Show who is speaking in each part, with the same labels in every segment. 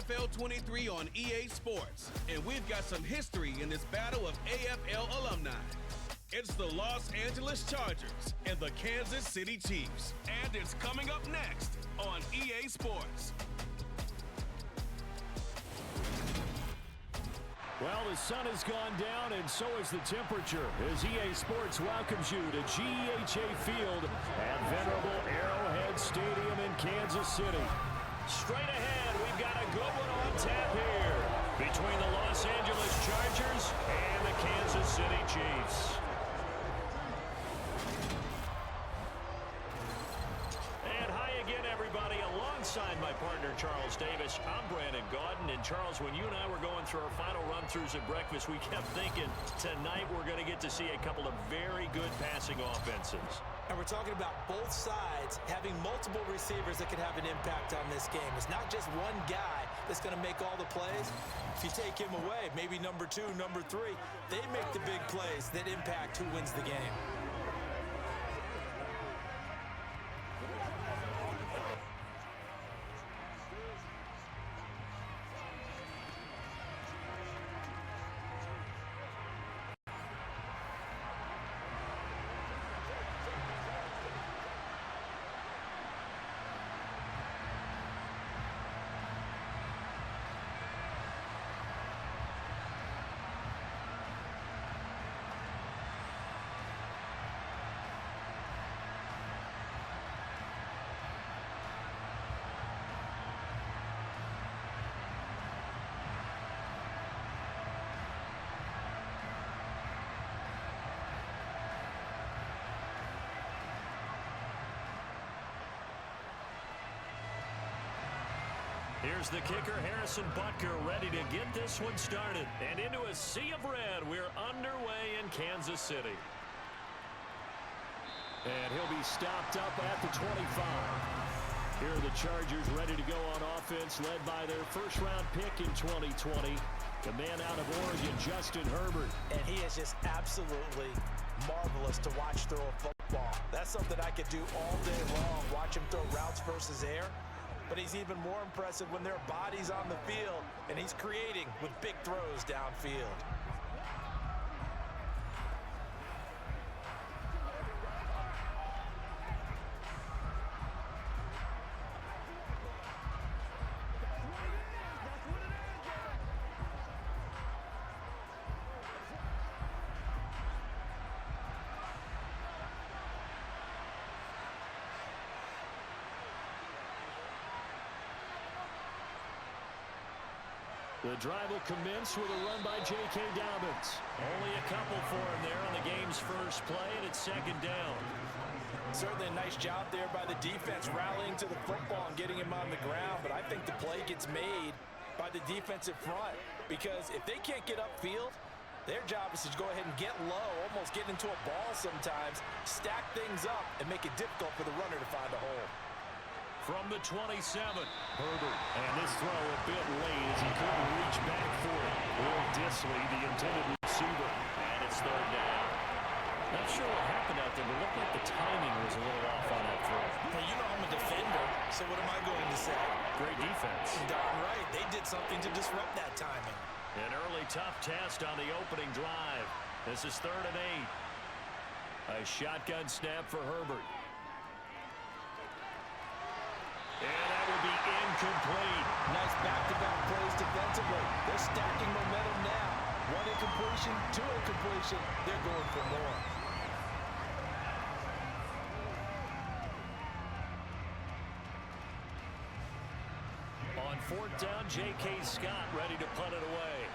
Speaker 1: NFL 23 on EA Sports, and we've got some history in this battle of AFL alumni. It's the Los Angeles Chargers and the Kansas City Chiefs, and it's coming up next on EA Sports.
Speaker 2: Well, the sun has gone down, and so has the temperature, as EA Sports welcomes you to GEHA Field at venerable Arrowhead Stadium in Kansas City. Straight ahead, we've got a good one on tap here between the Los Angeles Chargers and the Kansas City Chiefs. And hi again, everybody. Alongside my partner, Charles Davis, I'm Brandon Gaudin. And Charles, when you and I were going through our final run-throughs at breakfast, we kept thinking tonight we're going to get to see a couple of very good passing offenses.
Speaker 3: And we're talking about both sides having multiple receivers that can have an impact on this game. It's not just one guy that's going to make all the plays. If you take him away, maybe number 2, number 3, they make the big plays that impact who wins the game.
Speaker 2: Here's the kicker, Harrison Butker, ready to get this one started. And into a sea of red, we're underway in Kansas City. And he'll be stopped up at the 25. Here are the Chargers ready to go on offense, led by their first-round pick in 2020, the man out of Oregon, Justin Herbert.
Speaker 3: And he is just absolutely marvelous to watch throw a football. That's something I could do all day long, watch him throw routes versus air. But he's even more impressive when there are bodies on the field, and he's creating with big throws downfield.
Speaker 2: The drive will commence with a run by J.K. Dobbins. Only a couple for him there on the game's first play, and it's second down.
Speaker 3: Certainly a nice job there by the defense rallying to the football and getting him on the ground, but I think the play gets made by the defensive front, because if they can't get upfield, their job is to go ahead and get low, almost get into a ball sometimes, stack things up, and make it difficult for the runner to find a hole.
Speaker 2: From the 27, Herbert. And this throw a bit late as he couldn't reach back for it. Will Disley, the intended receiver, and it's third down. Not sure what happened out there, but it looked like the timing was a little off on that throw.
Speaker 3: Hey, you know I'm a defender, so what am I going to say?
Speaker 2: Great defense.
Speaker 3: Darn right. They did something to disrupt that timing.
Speaker 2: An early tough test on the opening drive. This is 3rd and 8. A shotgun snap for Herbert. And that will be incomplete.
Speaker 3: Nice back-to-back plays defensively. They're stacking momentum now. 1 incompletion, 2 incompletion. They're going for more.
Speaker 2: On 4th down, J.K. Scott ready to punt it away.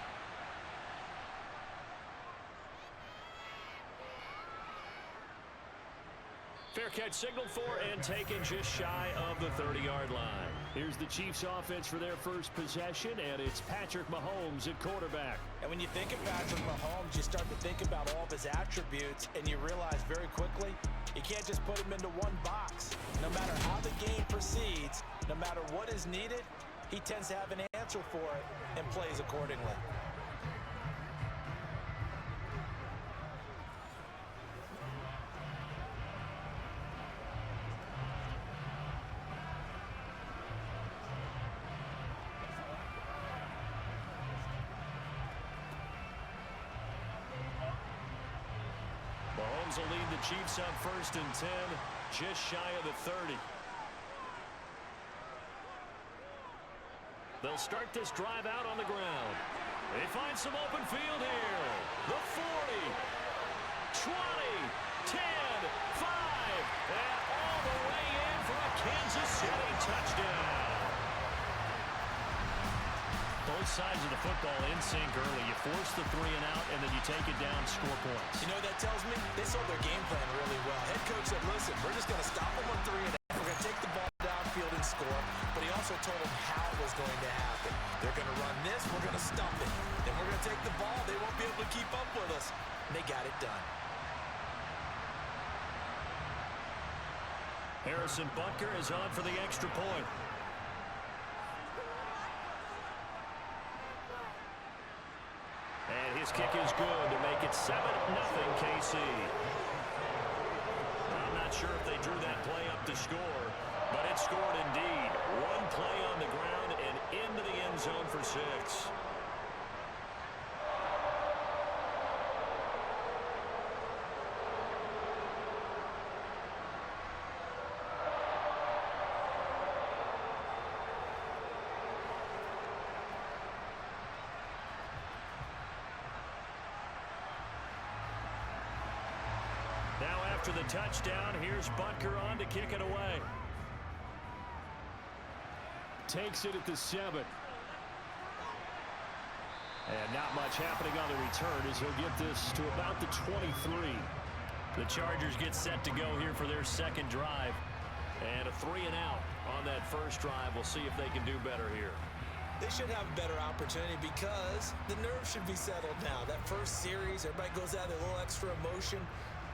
Speaker 2: Fair catch signaled for and taken just shy of the 30-yard line. Here's the Chiefs offense for their first possession, and it's Patrick Mahomes at quarterback.
Speaker 3: And when you think of Patrick Mahomes, you start to think about all of his attributes, and you realize very quickly you can't just put him into one box. No matter how the game proceeds, no matter what is needed, he tends to have an answer for it and plays accordingly.
Speaker 2: Mahomes will lead the Chiefs up 1st and 10, just shy of the 30. They'll start this drive out on the ground. They find some open field here. The 40, 20, 10, 5, and all the way in for a Kansas City touchdown. Both sides of the football in sync early. You force the 3 and out, and then you take it down, score points.
Speaker 3: You know what that tells me? They saw their game plan really well. Head coach said, listen, we're just going to stop them on 3 and out. We're going to take the ball downfield and score. But he also told them how it was going to happen. They're going to run this. We're going to stump it. Then we're going to take the ball. They won't be able to keep up with us. And they got it done.
Speaker 2: Harrison Butker is on for the extra point. And his kick is good to make it 7-0 KC. I'm not sure if they drew that play up to score, but it scored indeed. One play on the ground and into the end zone for 6. Now after the touchdown, here's Butker on to kick it away. Takes it at the 7. And not much happening on the return as he'll get this to about the 23. The Chargers get set to go here for their second drive. And a 3 and out on that first drive. We'll see if they can do better here.
Speaker 3: They should have a better opportunity because the nerves should be settled now. That first series, everybody goes out with a little extra emotion.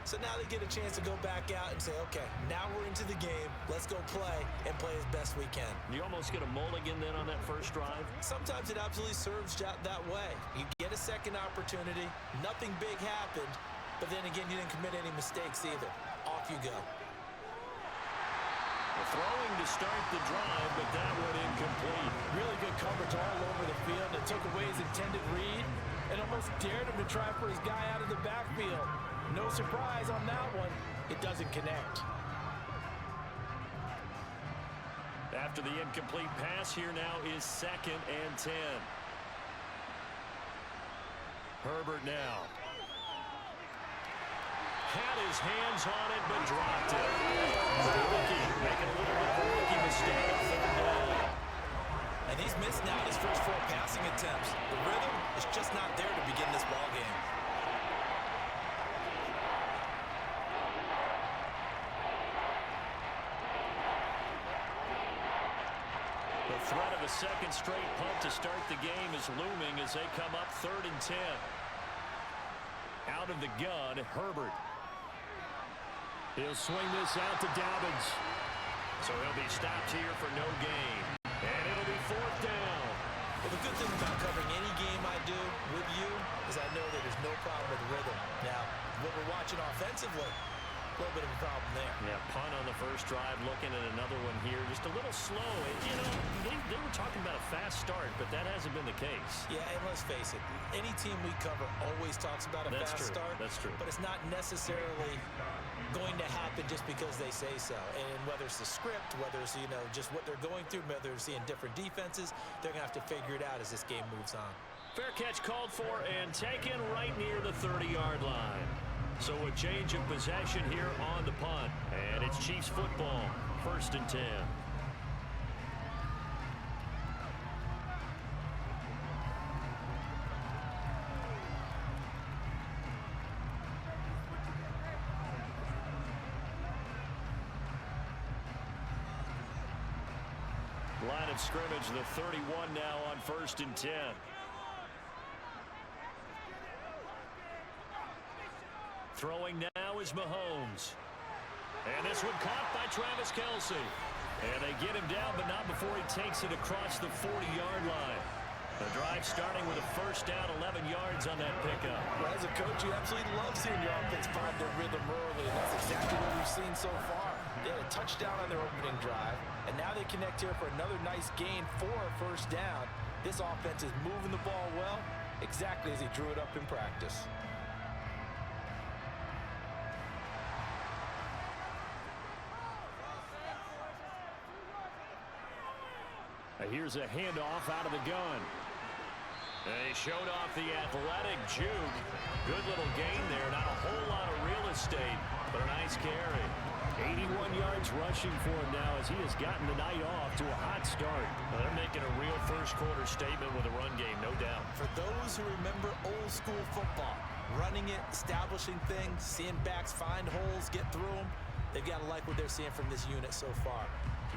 Speaker 3: So now they get a chance to go back out and say, okay, now we're into the game. Let's go play and play as best we can.
Speaker 2: You almost get a mulligan then on that first drive?
Speaker 3: Sometimes it absolutely serves that way. You get a second opportunity. Nothing big happened. But then again, you didn't commit any mistakes either. Off you go.
Speaker 2: The throwing to start the drive, but that one incomplete.
Speaker 3: Really good coverage all over the field. It took away his intended read and almost dared him to try for his guy out of the backfield. No surprise on that one. It doesn't connect.
Speaker 2: After the incomplete pass, here now is 2nd and 10. Herbert now. Had his hands on it, but dropped it. The rookie making a little bit of a rookie mistake. 3rd down.
Speaker 3: And he's missed now his first 4 passing attempts. The rhythm is just not there to begin this ball game.
Speaker 2: The threat of a second straight punt to start the game is looming as they come up 3rd and 10. Out of the gun, Herbert. He'll swing this out to Dobbins. So he'll be stopped here for no gain. And it'll be 4th down.
Speaker 3: Well, the good thing about covering any game I do with you is I know that there's no problem with rhythm. Now, what we're watching offensively, a little bit of a problem there.
Speaker 2: Yeah, punt on the first drive, looking at another one here. Just a little slow. You know, they were talking about a fast start, but that hasn't been the case.
Speaker 3: Yeah, and let's face it, any team we cover always talks about a fast start.
Speaker 2: That's true.
Speaker 3: But it's not necessarily going to happen just because they say so. And whether it's the script, whether it's, you know, just what they're going through, whether it's seeing different defenses, they're going to have to figure it out as this game moves on.
Speaker 2: Fair catch called for and taken right near the 30-yard line. So a change of possession here on the punt. And it's Chiefs football, 1st and 10. Line of scrimmage, the 31 now on 1st and 10. Throwing now is Mahomes. And this one caught by Travis Kelce. And they get him down, but not before he takes it across the 40-yard line. The drive starting with a first down, 11 yards on that pickup.
Speaker 3: Well, as a coach, you absolutely love seeing your offense find their rhythm early, and that's exactly what we've seen so far. They had a touchdown on their opening drive, and now they connect here for another nice gain for a first down. This offense is moving the ball well, exactly as he drew it up in practice.
Speaker 2: here's a handoff out of the gun. They showed off the athletic juke. Good little gain there. Not a whole lot of real estate, but a nice carry. 81 yards rushing for him now as he has gotten the night off to a hot start.
Speaker 4: Well, they're making a real first-quarter statement with a run game, no doubt.
Speaker 3: For those who remember old-school football, running it, establishing things, seeing backs find holes, get through them, they've got to like what they're seeing from this unit so far.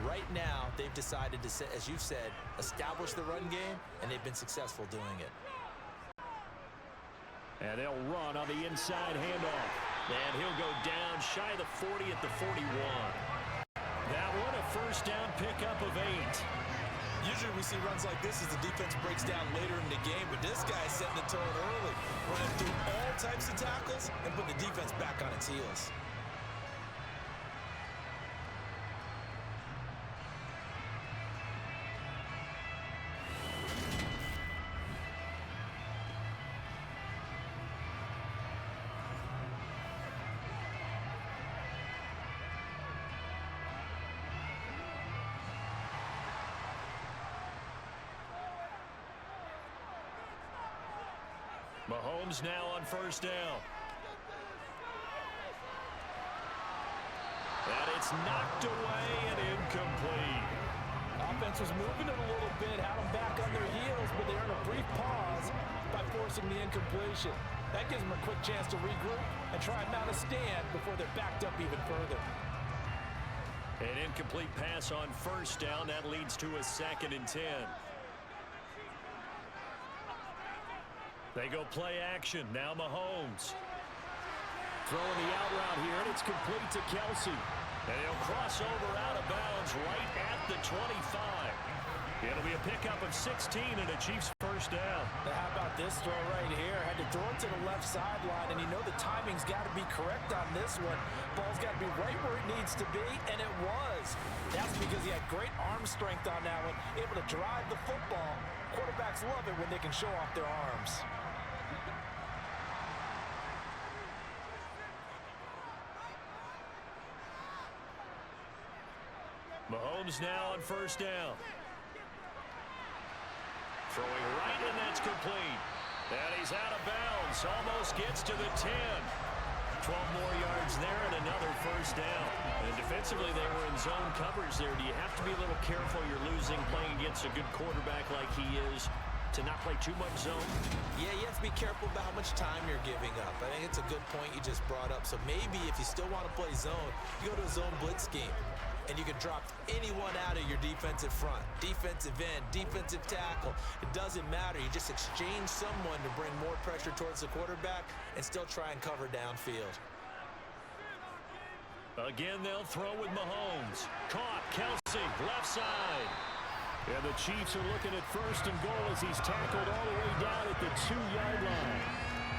Speaker 3: Right now, they've decided to, as you've said, establish the run game, and they've been successful doing it.
Speaker 2: And they'll run on the inside handoff.
Speaker 4: And he'll go down shy of the 40 at the 41.
Speaker 2: That one a first down pickup of 8.
Speaker 3: Usually we see runs like this as the defense breaks down later in the game, but this guy is setting the tone early, running through all types of tackles and putting the defense back on its heels.
Speaker 2: Mahomes now on first down. And it's knocked away and incomplete.
Speaker 3: Offense was moving it a little bit, had them back on their heels, but they earned a brief pause by forcing the incompletion. That gives them a quick chance to regroup and try and mount a stand before they're backed up even further.
Speaker 2: An incomplete pass on first down. That leads to a 2nd and 10. They go play action. Now Mahomes. Throwing the out route here, and it's complete to Kelsey. And he'll cross over out of bounds right at the 25. It'll be a pickup of 16 and a Chiefs first down.
Speaker 3: Now how about this throw right here? Had to throw it to the left sideline, and you know the timing's got to be correct on this one. Ball's got to be right where it needs to be, and it was. That's because he had great arm strength on that one, able to drive the football. Quarterbacks love it when they can show off their arms.
Speaker 2: Mahomes now on first down. Throwing right, and that's complete. And he's out of bounds. Almost gets to the 10. 12 more yards there and another first down. And defensively, they were in zone coverage there. Do you have to be a little careful? You're losing playing against a good quarterback like he is to not play too much zone?
Speaker 3: Yeah, you have to be careful about how much time you're giving up. I think it's a good point you just brought up. So maybe if you still want to play zone, you go to a zone blitz scheme. And you can drop anyone out of your defensive front, defensive end, defensive tackle. It doesn't matter. You just exchange someone to bring more pressure towards the quarterback and still try and cover downfield.
Speaker 2: Again, they'll throw with Mahomes. Caught, Kelsey, left side. And the Chiefs are looking at first and goal as he's tackled all the way down at the 2-yard line.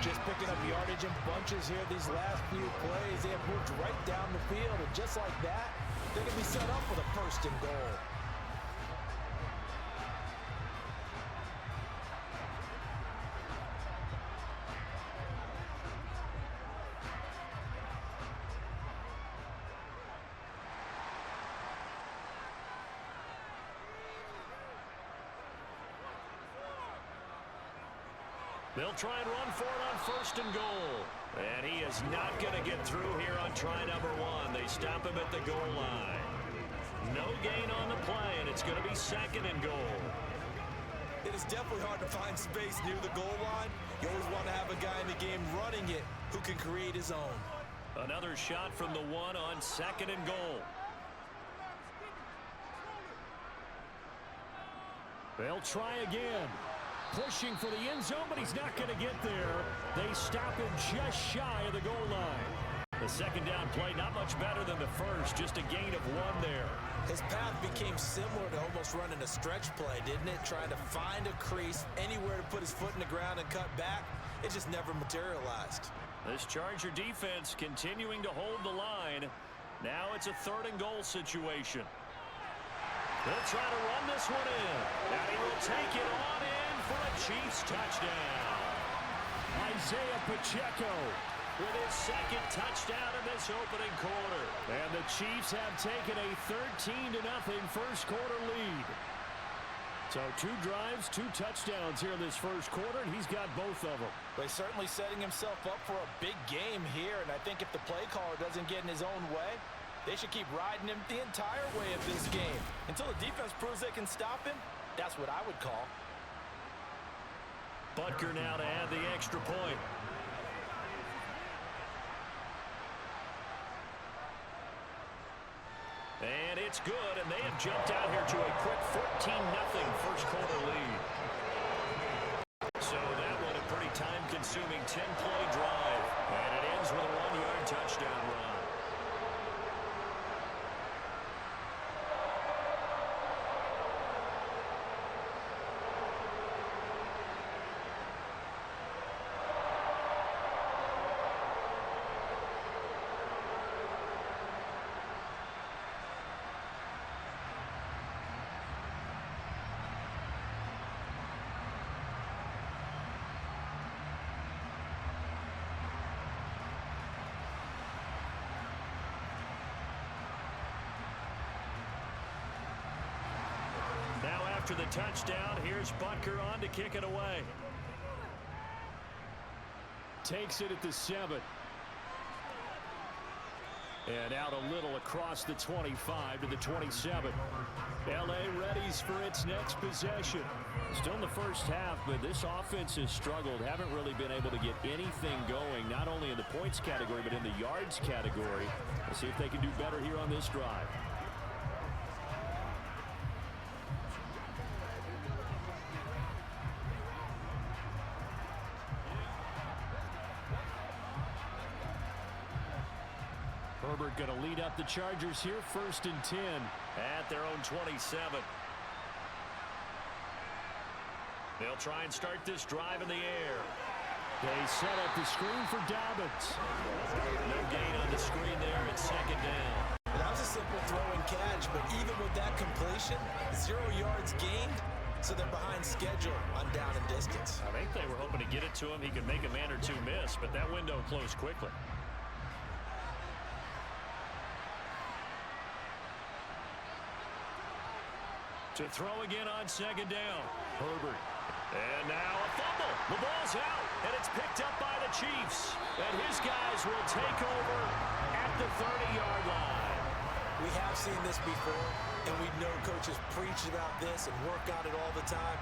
Speaker 3: Just picking up yardage in bunches here these last few plays. They have moved right down the field, and just like that, they're going to be set up for the first and goal.
Speaker 2: They'll try and run for it on first and goal. And he is not going to get through here on try number 1. They stop him at the goal line. No gain on the play, and it's going to be 2nd and goal.
Speaker 3: It is definitely hard to find space near the goal line. You always want to have a guy in the game running it who can create his own.
Speaker 2: Another shot from the 1 on 2nd and goal. They'll try again. Pushing for the end zone, but he's not going to get there. They stop him just shy of the goal line. The second down play, not much better than the first, just a gain of 1 there.
Speaker 3: His path became similar to almost running a stretch play, didn't it? Trying to find a crease, anywhere to put his foot in the ground and cut back. It just never materialized.
Speaker 2: This Charger defense continuing to hold the line. Now it's a 3rd and goal situation. They'll try to run this one in. And he will take it on in for a Chiefs touchdown. Isaiah Pacheco with his 2nd touchdown in this opening quarter. And the Chiefs have taken a 13-0 first quarter lead. So 2 drives, 2 touchdowns here in this first quarter, and he's got both of them.
Speaker 3: But he's certainly setting himself up for a big game here, and I think if the play caller doesn't get in his own way, they should keep riding him the entire way of this game. Until the defense proves they can stop him, that's what I would call.
Speaker 2: Butker now to add the extra point. And it's good, and they have jumped out here to a quick 14-0 first quarter lead. So that was a pretty time-consuming 10-play drive, and it ends with a 1-yard touchdown run. After the touchdown, here's Butker on to kick it away. Takes it at the 7. And out a little across the 25 to the 27. L.A. readies for its next possession. Still in the first half, but this offense has struggled. Haven't really been able to get anything going, not only in the points category, but in the yards category. Let's see if they can do better here on this drive. Herbert going to lead up the Chargers here, 1st and 10 at their own 27. They'll try and start this drive in the air. They set up the screen for Dobbins. No gain on the screen there. It's 2nd down.
Speaker 3: That was a simple throw and catch, but even with that completion, 0 yards gained, so they're behind schedule on down and distance.
Speaker 2: I think they were hoping to get it to him. He could make a man or 2 miss, but that window closed quickly. To throw again on 2nd down. Herbert. And now a fumble. The ball's out, and it's picked up by the Chiefs. And his guys will take over at the 30-yard line.
Speaker 3: We have seen this before, and we know coaches preach about this and work on it all the time.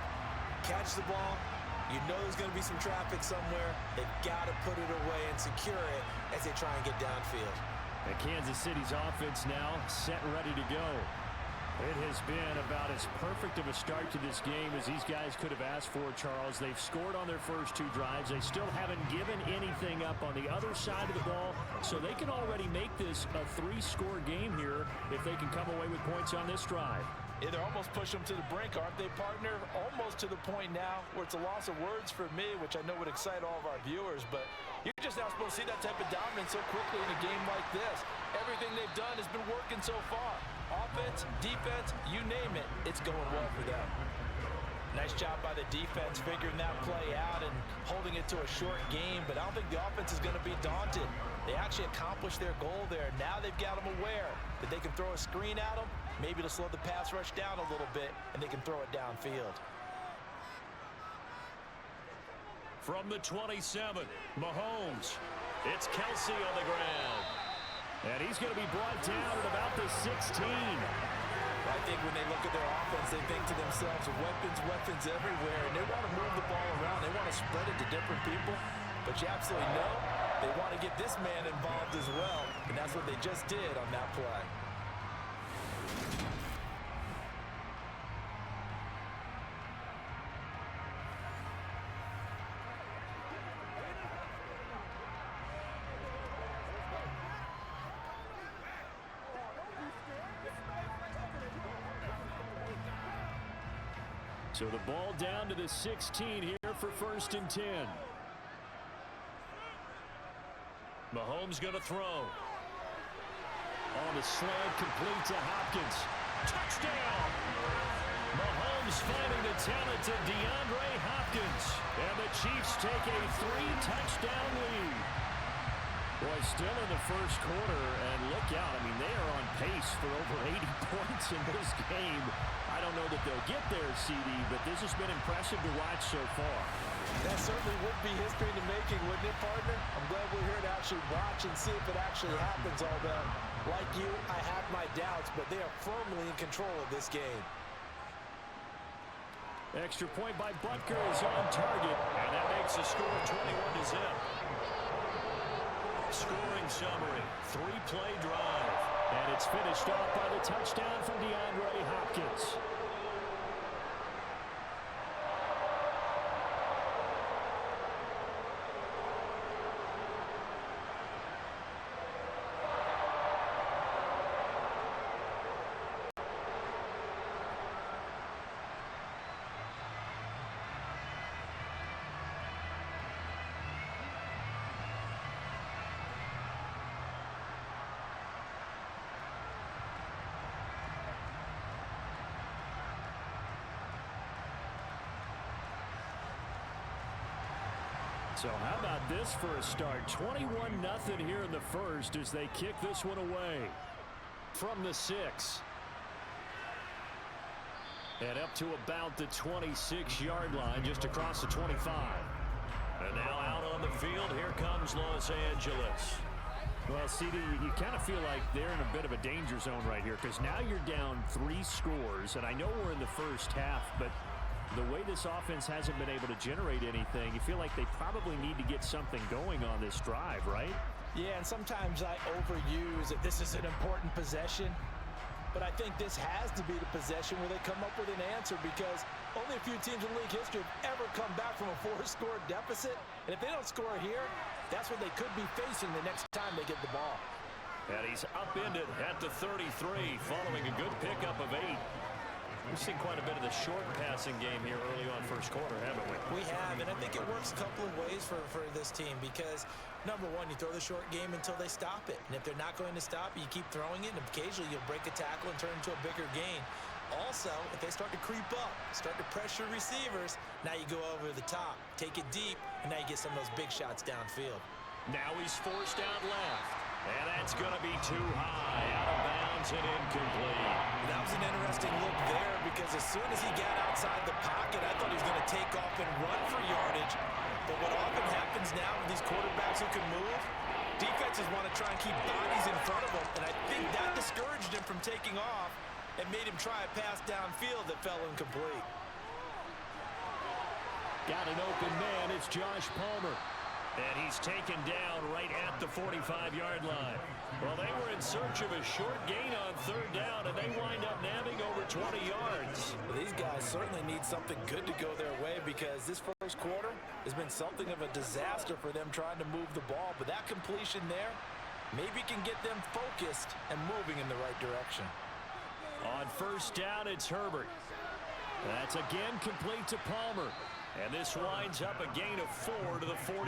Speaker 3: Catch the ball. You know there's going to be some traffic somewhere. They've got to put it away and secure it as they try and get downfield.
Speaker 2: And Kansas City's offense now set and ready to go. It has been about as perfect of a start to this game as these guys could have asked for, Charles. They've scored on their first 2 drives. They still haven't given anything up on the other side of the ball, so they can already make this a 3-score game here if they can come away with points on this drive.
Speaker 3: Yeah, they're almost pushing them to the brink, aren't they, partner? Almost to the point now where it's a loss of words for me, which I know would excite all of our viewers, but you're just not supposed to see that type of dominance so quickly in a game like this. Everything they've done has been working so far. Offense, defense, you name it, it's going well for them. Nice job by the defense figuring that play out and holding it to a short game, but I don't think the offense is going to be daunted. They actually accomplished their goal there. Now they've got them aware that they can throw a screen at them, maybe to slow the pass rush down a little bit, and they can throw it downfield.
Speaker 2: From the 27, Mahomes. It's Kelsey on the ground. And he's going to be brought down at about the 16.
Speaker 3: I think when they look at their offense, they think to themselves, weapons everywhere, and they want to move the ball around. They want to spread it to different people, but you absolutely know they want to get this man involved as well, and that's what they just did on that play.
Speaker 2: So the ball down to the 16 here for 1st and 10. Mahomes going to throw. On the slant, complete to Hopkins. Touchdown! Mahomes finding the talented DeAndre Hopkins. And the Chiefs take a 3-touchdown lead. Boy, still in the first quarter, and look out. I mean, they are on pace for over 80 points in this game. I I don't know that they'll get there, CD, but this has been impressive to watch so far.
Speaker 3: That certainly would be history in the making, wouldn't it, partner? I'm glad we're here to actually watch and see if it actually happens, although, like you, I have my doubts, but they are firmly in control of this game.
Speaker 2: Extra point by Butker is on target, and that makes the score 21-0. Scoring summary, 3-play drive, and it's finished off by the touchdown from DeAndre Hopkins. So how about this for a start? 21-0 here in the first as they kick this one away from the 6. And up to about the 26-yard line, just across the 25. And now out on the field, here comes Los Angeles. Well, CD, you kind of feel like they're in a bit of a danger zone right here because now you're down 3 scores, and I know we're in the first half, but the way this offense hasn't been able to generate anything, you feel like they probably need to get something going on this drive, right?
Speaker 3: Yeah, and sometimes I overuse it. This is an important possession, but I think this has to be the possession where they come up with an answer because only a few teams in league history have ever come back from a 4-score deficit, and if they don't score here, that's what they could be facing the next time they get the ball.
Speaker 2: And he's upended at the 33 following a good pickup of 8. We've seen quite a bit of the short passing game here early on first quarter, haven't we?
Speaker 3: We have, and I think it works a couple of ways for this team because, number one, you throw the short game until they stop it. And if they're not going to stop it, you keep throwing it, and occasionally you'll break a tackle and turn it into a bigger gain. Also, if they start to creep up, start to pressure receivers, now you go over the top, take it deep, and now you get some of those big shots downfield.
Speaker 2: Now he's forced out left. And that's going to be too high, out of bounds and incomplete.
Speaker 3: That was an interesting look there because as soon as he got outside the pocket, I thought he was going to take off and run for yardage. But what often happens now with these quarterbacks who can move, defenses want to try and keep bodies in front of them, and I think that discouraged him from taking off and made him try a pass downfield that fell incomplete.
Speaker 2: Got an open man, it's Josh Palmer. And he's taken down right at the 45-yard line. Well, they were in search of a short gain on third down, and they wind up nabbing over 20 yards.
Speaker 3: Well, these guys certainly need something good to go their way because this first quarter has been something of a disaster for them trying to move the ball. But that completion there maybe can get them focused and moving in the right direction.
Speaker 2: On first down, it's Herbert. That's again complete to Palmer. And this winds up a gain of 4 to the 41.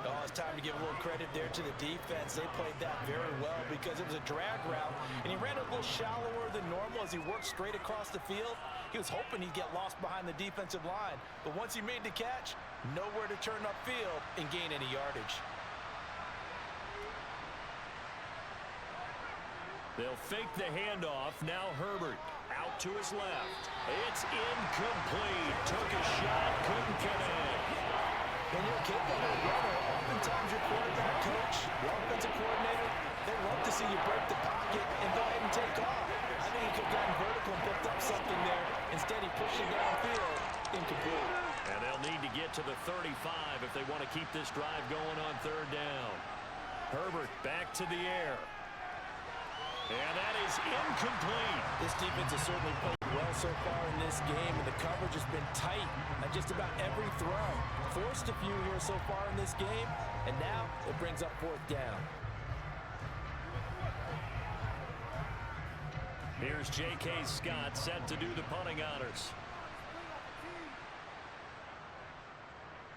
Speaker 3: Oh, it's time to give a little credit there to the defense. They played that very well because it was a drag route, and he ran a little shallower than normal as he worked straight across the field. He was hoping he'd get lost behind the defensive line, but once he made the catch, nowhere to turn upfield and gain any yardage.
Speaker 2: They'll fake the handoff. Now Herbert out to his left. It's incomplete. Took a shot, couldn't connect.
Speaker 3: When you're a kid that are a runner, oftentimes your quarterback coach, the offensive coordinator, they love to see you break the pocket and go ahead and take off. I think he could have gotten vertical and picked up something there. Instead, he pushed it downfield, incomplete.
Speaker 2: And they'll need to get to the 35 if they want to keep this drive going on third down. Herbert back to the air. And that is incomplete.
Speaker 3: This defense has certainly played well so far in this game, and the coverage has been tight on just about every throw. Forced a few here so far in this game, and now it brings up fourth down.
Speaker 2: Here's J.K. Scott set to do the punting honors.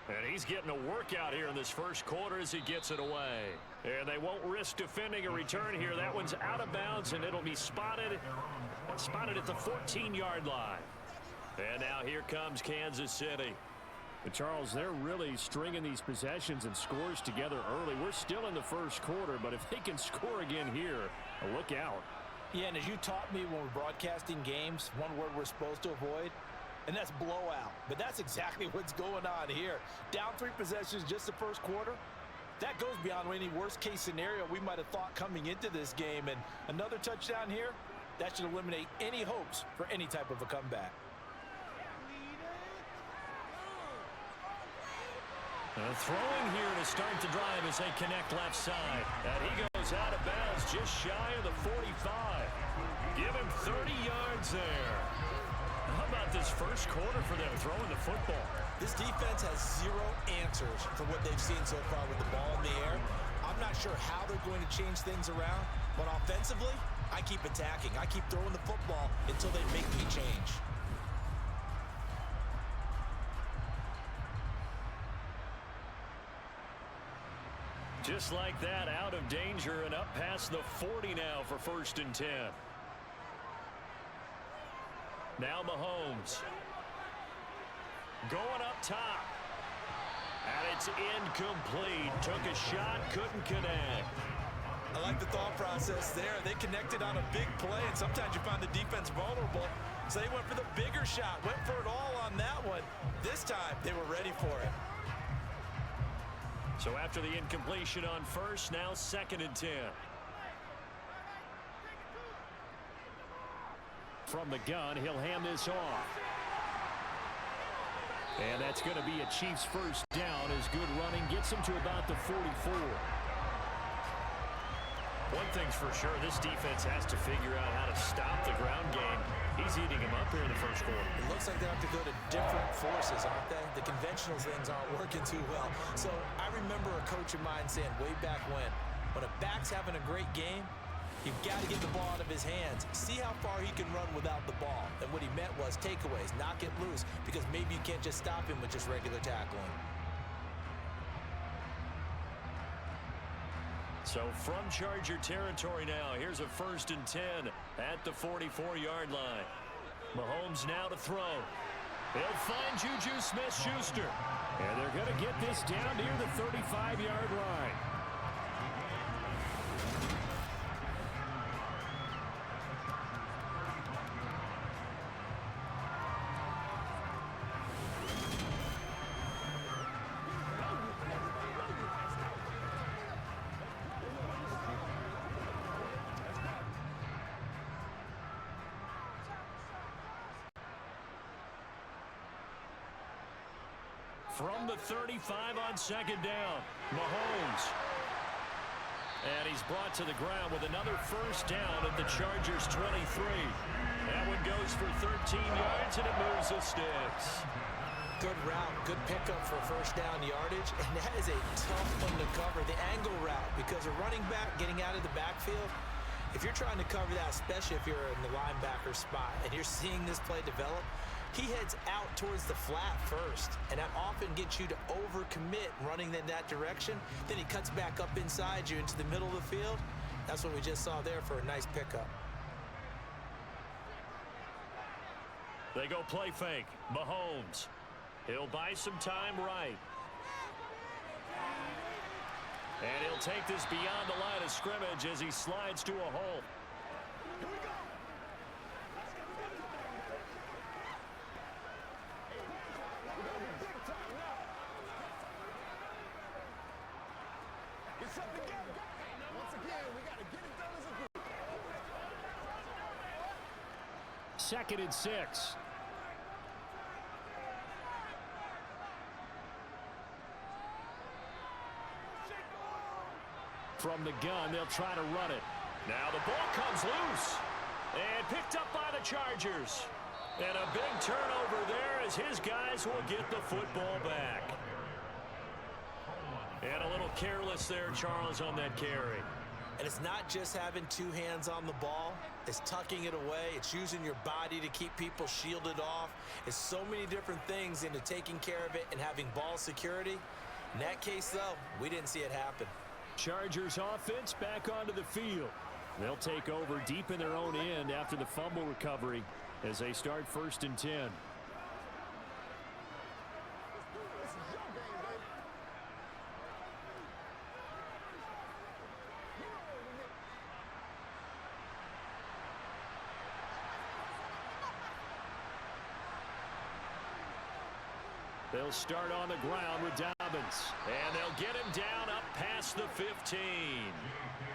Speaker 2: And he's getting a workout here in this first quarter as he gets it away. And they won't risk defending a return here. That one's out of bounds, and it'll be spotted at the 14-yard line. And now here comes Kansas City. But Charles, they're really stringing these possessions and scores together early. We're still in the first quarter, but if they can score again here, look out.
Speaker 3: Yeah, and as you taught me when we're broadcasting games, one word we're supposed to avoid, and that's blowout. But that's exactly what's going on here. Down 3 possessions just the first quarter. That goes beyond any worst-case scenario we might have thought coming into this game. And another touchdown here, that should eliminate any hopes for any type of a comeback.
Speaker 2: Throwing here to start the drive as they connect left side. And he goes out of bounds just shy of the 45. Give him 30 yards there. How about this first quarter for them throwing the football?
Speaker 3: This defense has zero answers for what they've seen so far with the ball in the air. I'm not sure how they're going to change things around, but offensively, I keep attacking. I keep throwing the football until they make me change.
Speaker 2: Just like that, out of danger and up past the 40 now for 1st and 10. Now Mahomes. Going up top. And it's incomplete. Took a shot, couldn't connect.
Speaker 3: I like the thought process there. They connected on a big play, and sometimes you find the defense vulnerable. So they went for the bigger shot, went for it all on that one. This time, they were ready for it.
Speaker 2: So after the incompletion on first, now 2nd and 10. From the gun, he'll hand this off. And that's going to be a Chiefs first down as good running gets them to about the 44.
Speaker 4: One thing's for sure, this defense has to figure out how to stop the ground game. He's eating him up here in the first quarter.
Speaker 3: It looks like they have to go to different forces, aren't they? The conventional things aren't working too well. So I remember a coach of mine saying way back when a back's having a great game, you've got to get the ball out of his hands. See how far he can run without the ball. And what he meant was takeaways, knock it loose, because maybe you can't just stop him with just regular tackling.
Speaker 2: So from Charger territory now, here's a 1st and 10 at the 44-yard line. Mahomes now to throw. He'll find Juju Smith-Schuster. And they're going to get this down near the 35-yard line. From the 35 on 2nd down, Mahomes. And he's brought to the ground with another first down at the Chargers 23. That one goes for 13 yards, and it moves the sticks.
Speaker 3: Good route, good pickup for first down yardage, and that is a tough one to cover, the angle route, because a running back getting out of the backfield, if you're trying to cover that, especially if you're in the linebacker spot, and you're seeing this play develop, he heads out towards the flat first, and that often gets you to overcommit running in that direction. Then he cuts back up inside you into the middle of the field. That's what we just saw there for a nice pickup.
Speaker 2: They go play fake. Mahomes. He'll buy some time right. And he'll take this beyond the line of scrimmage as he slides to a hole. Second and 6. From the gun, they'll try to run it. Now the ball comes loose and picked up by the Chargers. And a big turnover there as his guys will get the football back. And a little careless there, Charles, on that carry.
Speaker 3: And it's not just having two hands on the ball. It's tucking it away. It's using your body to keep people shielded off. It's so many different things into taking care of it and having ball security. In that case, though, we didn't see it happen.
Speaker 2: Chargers offense back onto the field. They'll take over deep in their own end after the fumble recovery as they start 1st and 10. They'll start on the ground with Dobbins. And they'll get him down up past the 15.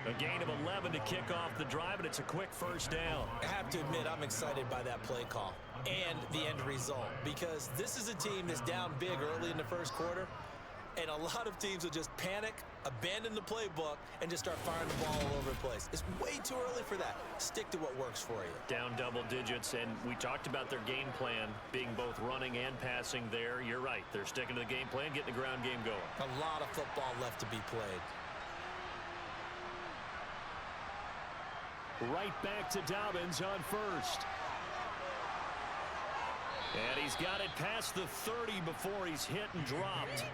Speaker 2: A gain of 11 to kick off the drive, and it's a quick first down.
Speaker 3: I have to admit, I'm excited by that play call and the end result, because this is a team that's down big early in the first quarter, and a lot of teams will just panic, abandon the playbook, and just start firing the ball all over the place. It's way too early for that. Stick to what works for you.
Speaker 2: Down double digits, and we talked about their game plan being both running and passing there. You're right. They're sticking to the game plan, getting the ground game going.
Speaker 3: A lot of football left to be played.
Speaker 2: Right back to Dobbins on first. And he's got it past the 30 before he's hit and dropped.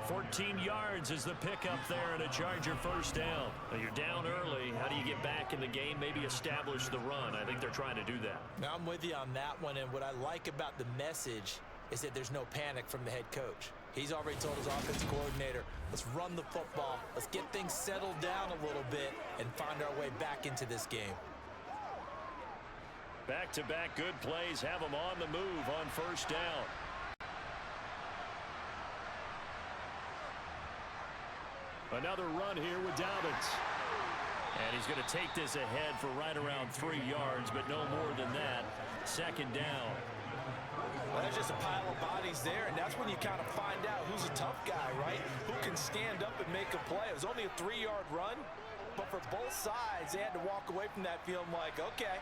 Speaker 2: 14 yards is the pickup there and a Charger first down. Now you're down early. How do you get back in the game? Maybe establish the run. I think they're trying to do that.
Speaker 3: Now I'm with you on that one, and what I like about the message is that there's no panic from the head coach. He's already told his offensive coordinator, let's run the football, let's get things settled down a little bit and find our way back into this game.
Speaker 2: Back-to-back good plays have them on the move on first down. Another run here with Dobbins. And he's going to take this ahead for right around 3 yards, but no more than that. Second down.
Speaker 3: Well, there's just a pile of bodies there, and that's when you kind of find out who's a tough guy, right? Who can stand up and make a play. It was only a 3-yard run, but for both sides, they had to walk away from that feeling like, okay,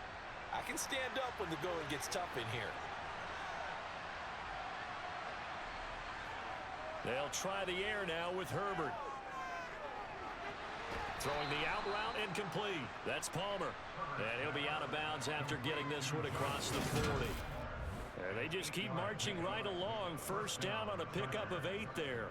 Speaker 3: I can stand up when the going gets tough in here.
Speaker 2: They'll try the air now with Herbert. Throwing the out route incomplete. That's Palmer. And he'll be out of bounds after getting this one across the 40. And they just keep marching right along. First down on a pickup of 8 there.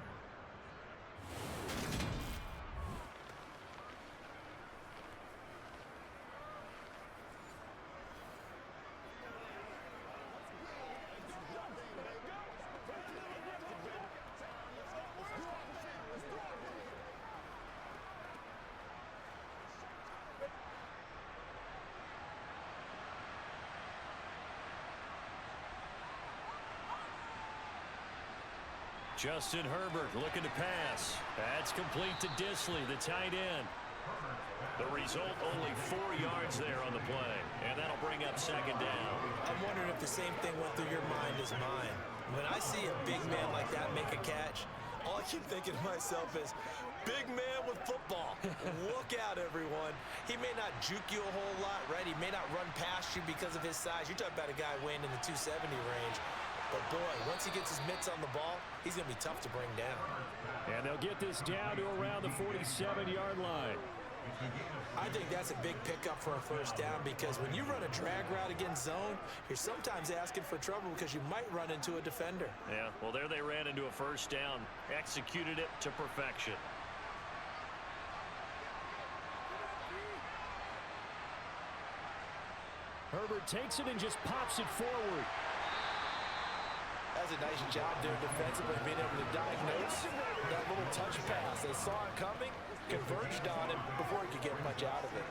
Speaker 2: Justin Herbert looking to pass. That's complete to Disley, the tight end. The result, only 4 yards there on the play. And that'll bring up second down.
Speaker 3: I'm wondering if the same thing went through your mind as mine. When I see a big man like that make a catch, all I keep thinking to myself is, big man with football. Look out, everyone. He may not juke you a whole lot, right? He may not run past you because of his size. You're talking about a guy weighing in the 270 range. But, boy, once he gets his mitts on the ball, he's going to be tough to bring down.
Speaker 2: And they'll get this down to around the 47-yard line.
Speaker 3: I think that's a big pickup for a first down, because when you run a drag route against zone, you're sometimes asking for trouble because you might run into a defender.
Speaker 2: Yeah, well, there they ran into a first down. Executed it to perfection. Herbert takes it and just pops it forward.
Speaker 3: That's a nice job there defensively, being able to diagnose that little touch pass. They saw it coming, converged on him before he could get much out of it.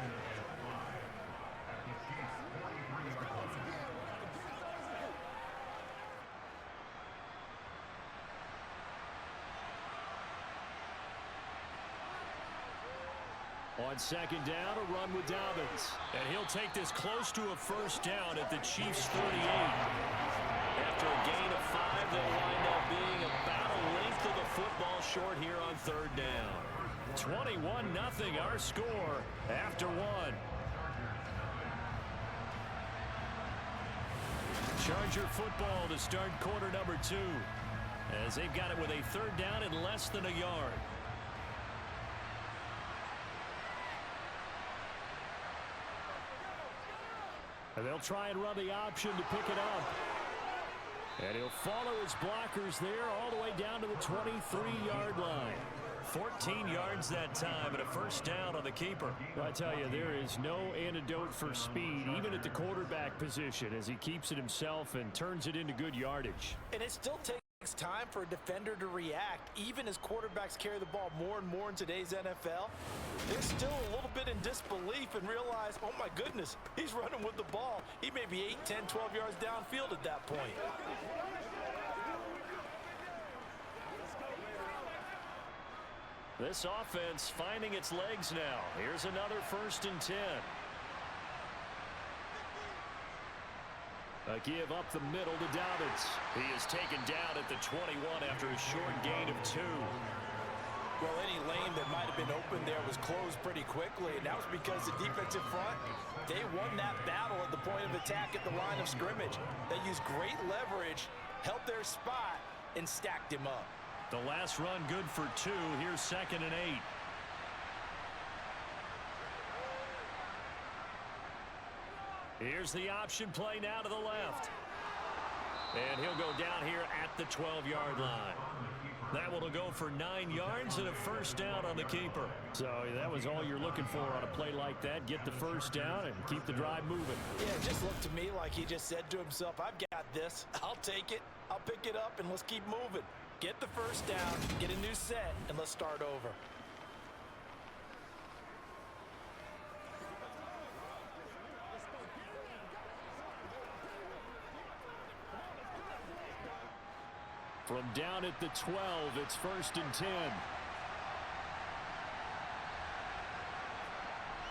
Speaker 2: On second down, a run with Dobbins. And he'll take this close to a first down at the Chiefs' 38. After a gain of 5, they'll wind up being about a length of the football short here on third down. 21-0 our score after 1. Charger football to start quarter number 2, as they've got it with a third down and less than a yard. And they'll try and run the option to pick it up. And he'll follow his blockers there all the way down to the 23-yard line. 14 yards that time and a first down on the keeper. I tell you, there is no antidote for speed, even at the quarterback position, as he keeps it himself and turns it into good yardage.
Speaker 3: And it still takes time for a defender to react. Even as quarterbacks carry the ball more and more in today's NFL, they're still a little bit in disbelief and realize, oh my goodness, he's running with the ball. He may be 8, 10, 12 yards downfield at that point.
Speaker 2: This offense finding its legs now. Here's another 1st and 10. A give up the middle to Dobbins. He is taken down at the 21 after a short gain of 2.
Speaker 3: Well, any lane that might have been open there was closed pretty quickly, and that was because the defensive front, they won that battle at the point of attack at the line of scrimmage. They used great leverage, held their spot, and stacked him up.
Speaker 2: The last run good for 2. Here's 2nd and 8. Here's the option play now to the left. And he'll go down here at the 12-yard line. That one will go for 9 yards and a 1st down on the keeper. So that was all you're looking for on a play like that. Get the 1st down and keep the drive moving.
Speaker 3: Yeah, it just looked to me like he just said to himself, I've got this. I'll take it. I'll pick it up, and let's keep moving. Get the 1st down, get a new set, and let's start over.
Speaker 2: From down at the 12, it's 1st and 10.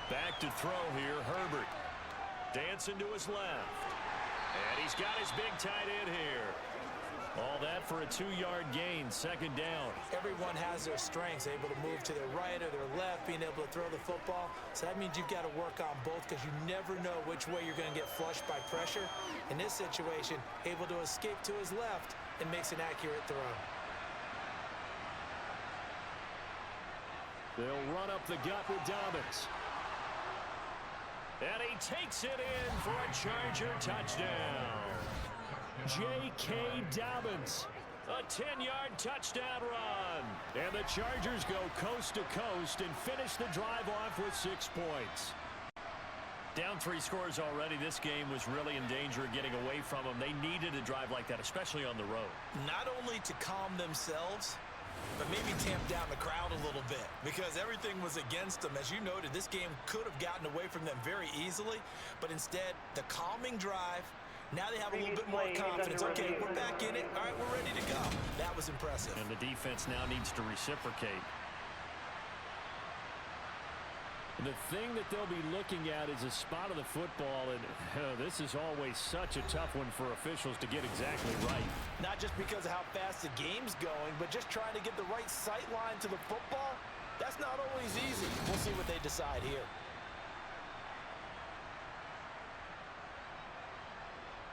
Speaker 2: Back to throw here, Herbert. Dancing to his left. And he's got his big tight end here. All that for a 2-yard gain, 2nd down.
Speaker 3: Everyone has their strengths, able to move to their right or their left, being able to throw the football. So that means you've got to work on both because you never know which way you're going to get flushed by pressure. In this situation, able to escape to his left and makes an accurate throw.
Speaker 2: They'll run up the gut with Dobbins. And he takes it in for a Charger touchdown. J.K. Dobbins, a 10-yard touchdown run. And the Chargers go coast to coast and finish the drive off with 6 points.
Speaker 4: Down 3 scores already. This game was really in danger of getting away from them. They needed a drive like that, especially on the road.
Speaker 3: Not only to calm themselves, but maybe tamp down the crowd a little bit because everything was against them. As you noted, this game could have gotten away from them very easily, but instead, the calming drive, now they have a little bit more confidence. Okay, we're back in it. All right, we're ready to go. That was impressive.
Speaker 4: And the defense now needs to reciprocate.
Speaker 2: The thing that they'll be looking at is a spot of the football, and this is always such a tough one for officials to get exactly right.
Speaker 3: Not just because of how fast the game's going, but just trying to get the right sight line to the football. That's not always easy. We'll see what they decide here.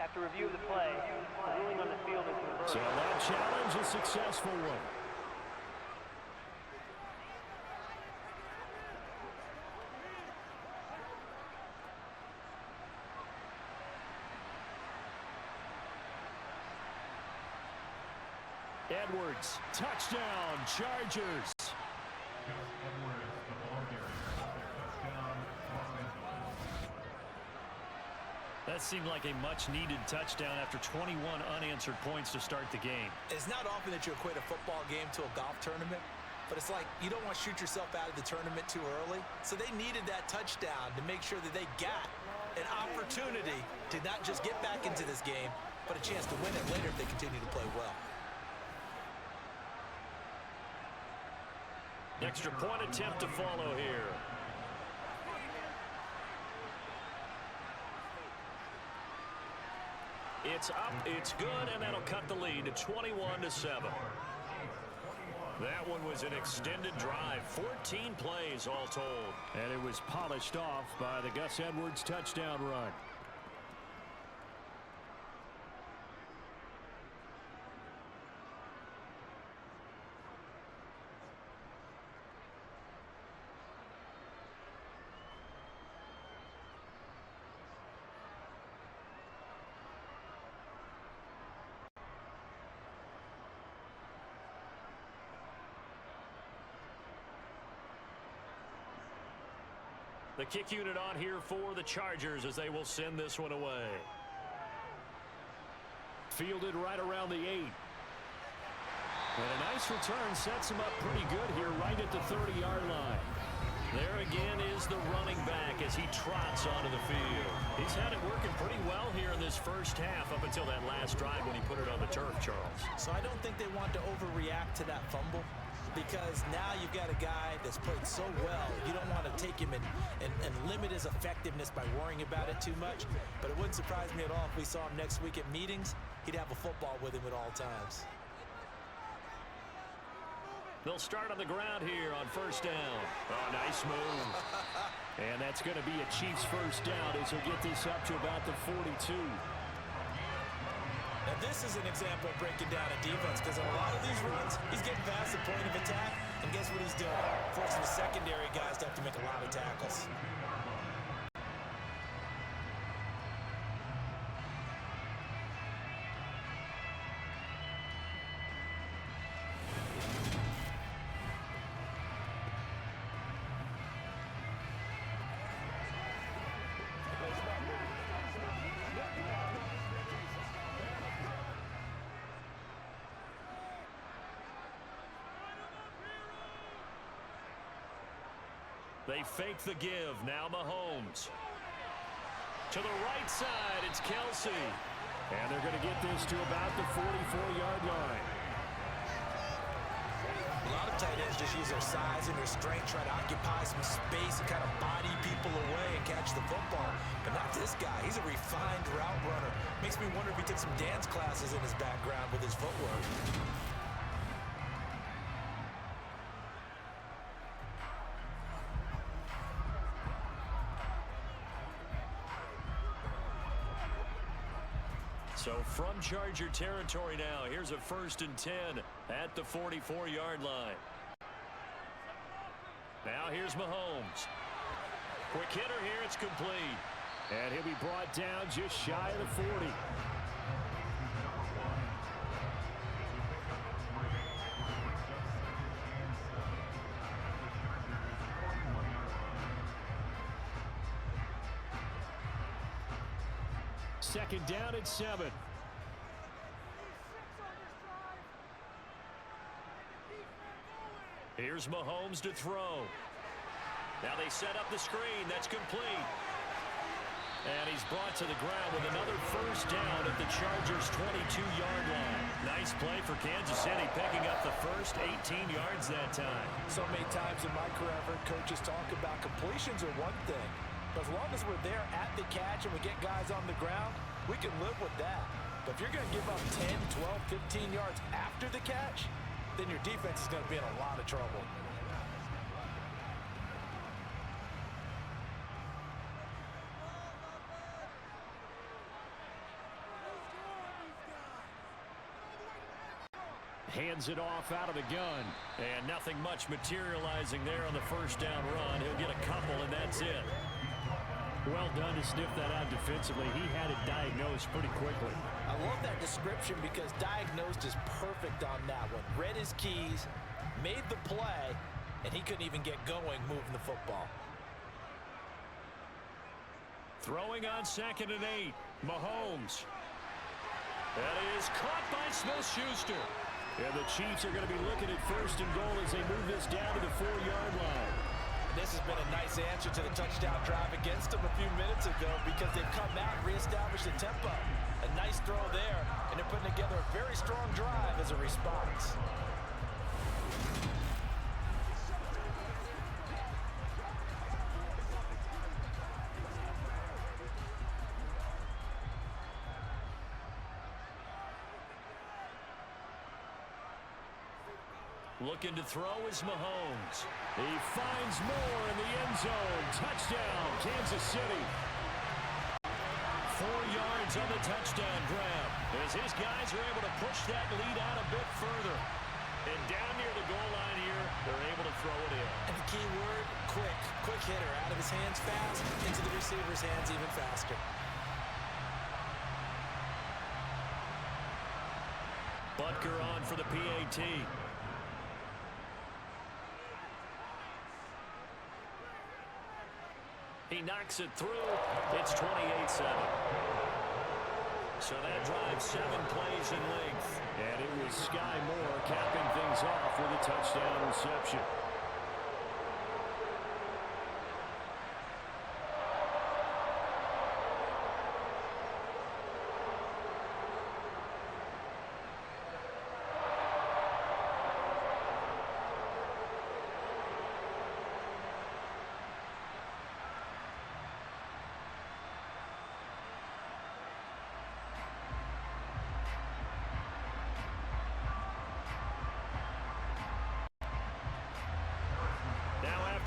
Speaker 5: After review of the play, the ruling on the field is reversed.
Speaker 2: So that challenge is a successful one. Edwards, touchdown, Chargers.
Speaker 4: That seemed like a much-needed touchdown after 21 unanswered points to start the game.
Speaker 3: It's not often that you equate a football game to a golf tournament, but it's like you don't want to shoot yourself out of the tournament too early. So they needed that touchdown to make sure that they got an opportunity to not just get back into this game, but a chance to win it later if they continue to play well.
Speaker 2: Extra point attempt to follow here. It's up, it's good, and that'll cut the lead to 21-7. That one was an extended drive, 14 plays all told. And it was polished off by the Gus Edwards touchdown run. The kick unit on here for the Chargers as they will send this one away. Fielded right around the 8. And a nice return sets him up pretty good here right at the 30-yard line. There again is the running back as he trots onto the field. He's had it working pretty well here in this first half up until that last drive when he put it on the turf, Charles.
Speaker 3: So I don't think they want to overreact to that fumble. because now you've got a guy that's played so well. You don't want to take him and limit his effectiveness by worrying about it too much. But it wouldn't surprise me at all if we saw him next week at meetings. He'd have a football with him at all times.
Speaker 2: They'll start on the ground here on first down. Oh, nice move. And that's going to be a Chiefs first down as he'll get this up to about the 42.
Speaker 3: Now this is an example of breaking down a defense, because in a lot of these runs, he's getting past the point of attack, and guess what he's doing? Forcing the secondary guys to have to make a lot of tackles.
Speaker 2: They fake the give. Now Mahomes. To the right side, it's Kelsey. And they're going to get this to about the 44-yard line.
Speaker 3: A lot of tight ends just use their size and their strength, try to occupy some space and kind of body people away and catch the football. But not this guy. He's a refined route runner. Makes me wonder if he took some dance classes in his background with his footwork.
Speaker 2: So from Charger territory now, here's a 1st and 10 at the 44-yard line. Now here's Mahomes. Quick hitter here, it's complete. And he'll be brought down just shy of the 40. Second down at 7. Here's Mahomes to throw. Now they set up the screen. That's complete. And he's brought to the ground with another first down at the Chargers' 22-yard line. Nice play for Kansas City, picking up the first 18 yards that time.
Speaker 3: So many times in my career, I've heard coaches talk about completions are one thing. But as long as we're there at the catch and we get guys on the ground, we can live with that. But if you're going to give up 10, 12, 15 yards after the catch, then your defense is going to be in a lot of trouble.
Speaker 2: Hands it off out of the gun. And nothing much materializing there on the first down run. He'll get a couple, and that's it. Well done to sniff that out defensively. He had it diagnosed pretty quickly.
Speaker 3: I love that description because diagnosed is perfect on that one. Read his keys, made the play, and he couldn't even get going moving the football.
Speaker 2: Throwing on 2nd and 8. Mahomes. That is caught by Smith-Schuster. And the Chiefs are going to be looking at 1st and goal as they move this down to the 4-yard line.
Speaker 3: This has been a nice answer to the touchdown drive against them a few minutes ago because they've come out and reestablished the tempo. A nice throw there, and they're putting together a very strong drive as a response.
Speaker 2: Looking to throw is Mahomes. He finds Moore in the end zone. Touchdown, Kansas City. 4 yards on the touchdown grab as his guys are able to push that lead out a bit further. And down near the goal line here, they're able to throw it in.
Speaker 3: And the key word, quick. Quick hitter. Out of his hands fast, into the receiver's hands even faster.
Speaker 2: Butker on for the PAT. He knocks it through. It's 28-7. So that drives 7 plays in length. And it was Sky Moore capping things off with a touchdown reception.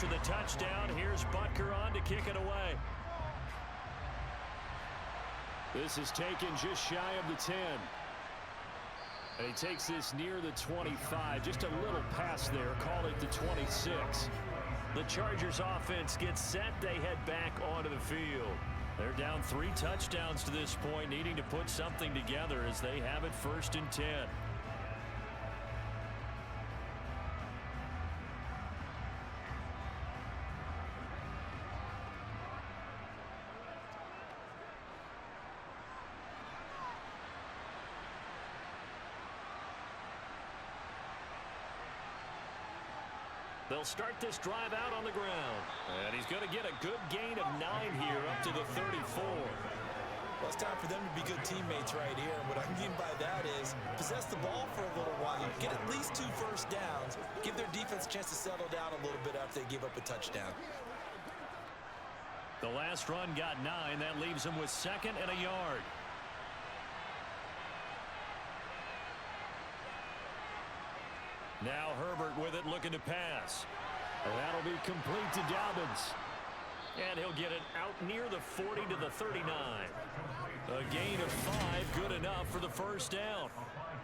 Speaker 2: after the touchdown. Here's Butker on to kick it away. This is taken just shy of the 10. And he takes this near the 25. Just a little pass there. Call it the 26. The Chargers offense gets set. They head back onto the field. They're down 3 touchdowns to this point, needing to put something together as they have it 1st and 10. They'll start this drive out on the ground. And he's going to get a good gain of 9 here up to the 34.
Speaker 3: Well, it's time for them to be good teammates right here. And what I mean by that is possess the ball for a little while. Get at least 2 first downs. Give their defense a chance to settle down a little bit after they give up a touchdown.
Speaker 2: The last run got 9. That leaves them with 2nd and a yard. Now Herbert with it, looking to pass. And that'll be complete to Dobbins. And he'll get it out near the 40 to the 39. A gain of 5, good enough for the first down.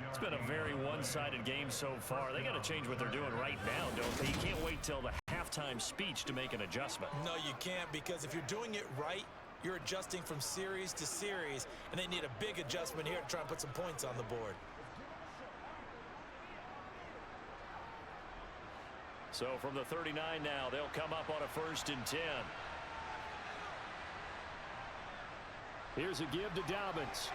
Speaker 2: It's been a very one-sided game so far. They got to change what they're doing right now, don't they? You can't wait till the halftime speech to make an adjustment.
Speaker 3: No, you can't, because if you're doing it right, you're adjusting from series to series, and they need a big adjustment here to try and put some points on the board.
Speaker 2: So from the 39 now, they'll come up on a 1st and 10. Here's a give to Dobbins.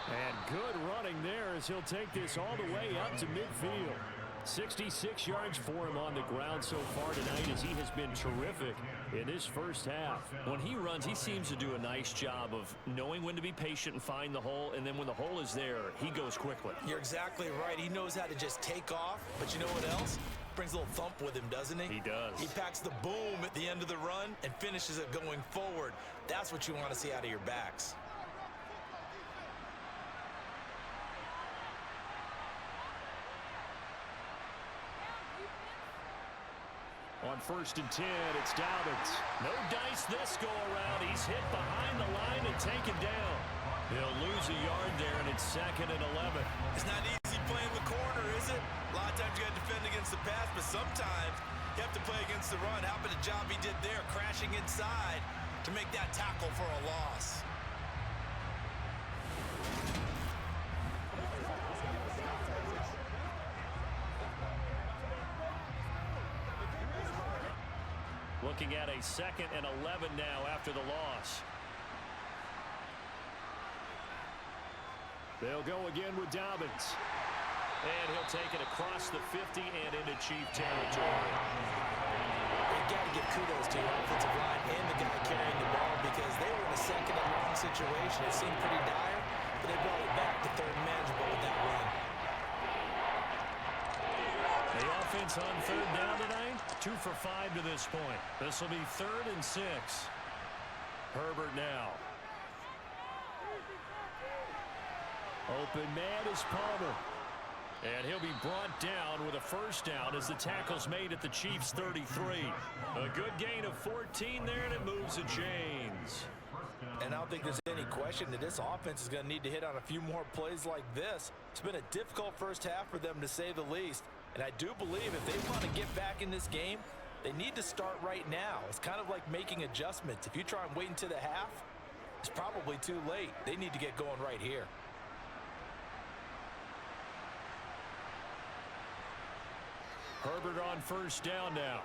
Speaker 2: And good running there as he'll take this all the way up to midfield. 66 yards for him on the ground so far tonight as he has been terrific in this first half. When he runs, he seems to do a nice job of knowing when to be patient and find the hole, and then when the hole is there, he goes quickly.
Speaker 3: You're exactly right. He knows how to just take off, but you know what else? Brings a little thump with him, doesn't he?
Speaker 2: He does.
Speaker 3: He packs the boom at the end of the run and finishes it going forward. That's what you want to see out of your backs.
Speaker 2: On 1st and 10, it's Dobbins. No dice this go around. He's hit behind the line and taken down. He'll lose a yard there, and it's 2nd and 11.
Speaker 3: It's not easy playing the corner, is it? A lot of times you got to defend against the pass, but sometimes you have to play against the run. How about the job he did there, crashing inside to make that tackle for a loss?
Speaker 2: Looking at a 2nd and 11 now after the loss. They'll go again with Dobbins. And he'll take it across the 50 and into Chief territory.
Speaker 3: You got to give kudos to your offensive line and the guy carrying the ball, because they were in a 2nd and long situation. It seemed pretty dire, but they brought it back to 3rd and manageable with that run.
Speaker 2: The offense on 3rd down tonight, 2 for 5 to this point. This will be 3rd and 6. Herbert now. Open man is Palmer. And he'll be brought down with a first down as the tackle's made at the Chiefs' 33. A good gain of 14 there, and it moves the chains.
Speaker 3: And I don't think there's any question that this offense is going to need to hit on a few more plays like this. It's been a difficult first half for them, to say the least. And I do believe if they want to get back in this game, they need to start right now. It's kind of like making adjustments. If you try and wait until the half, it's probably too late. They need to get going right here.
Speaker 2: Herbert on first down now.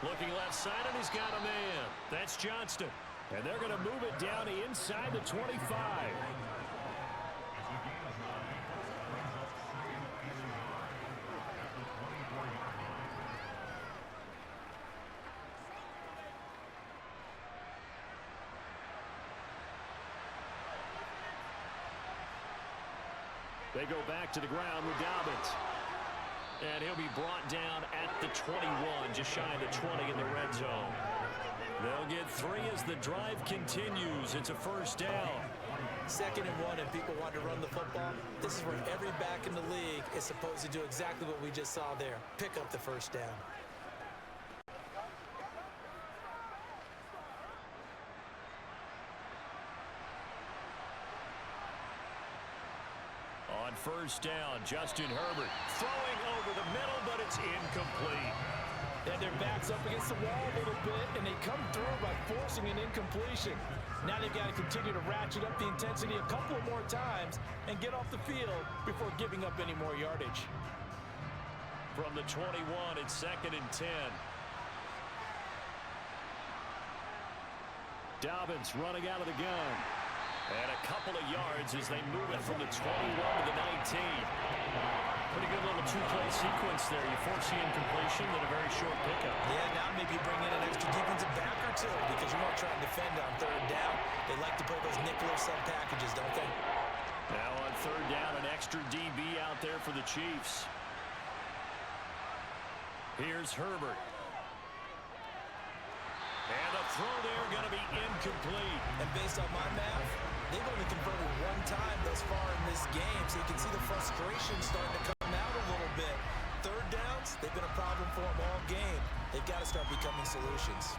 Speaker 2: Looking left side, and he's got a man. That's Johnston. And they're going to move it down inside the 25. They go back to the ground with Dobbins. And he'll be brought down at the 21, just shy of the 20 in the red zone. They'll get 3 as the drive continues. It's a first down.
Speaker 3: 2nd and 1, and people want to run the football. This is where every back in the league is supposed to do exactly what we just saw there. Pick up the first down.
Speaker 2: first down. Justin Herbert throwing over the middle, but it's incomplete.
Speaker 3: And their back's up against the wall a little bit, and they come through by forcing an incompletion. Now they've got to continue to ratchet up the intensity a couple of more times and get off the field before giving up any more yardage.
Speaker 2: From the 21, it's 2nd and 10. Dobbins running out of the gun. And a couple of yards as they move it from the 21 to the 19. Pretty good little two-play sequence there. You force the incompletion, then a very short pickup.
Speaker 3: Yeah, now maybe bring in an extra defensive back or two because you want to try and defend on 3rd down. They like to play those nickel or sub packages, don't they?
Speaker 2: Now on 3rd down, an extra DB out there for the Chiefs. Here's Herbert. And the throw there going to be incomplete.
Speaker 3: And based on my math, they've only converted one time thus far in this game, so you can see the frustration starting to come out a little bit. 3rd downs, they've been a problem for them all game. They've got to start becoming solutions.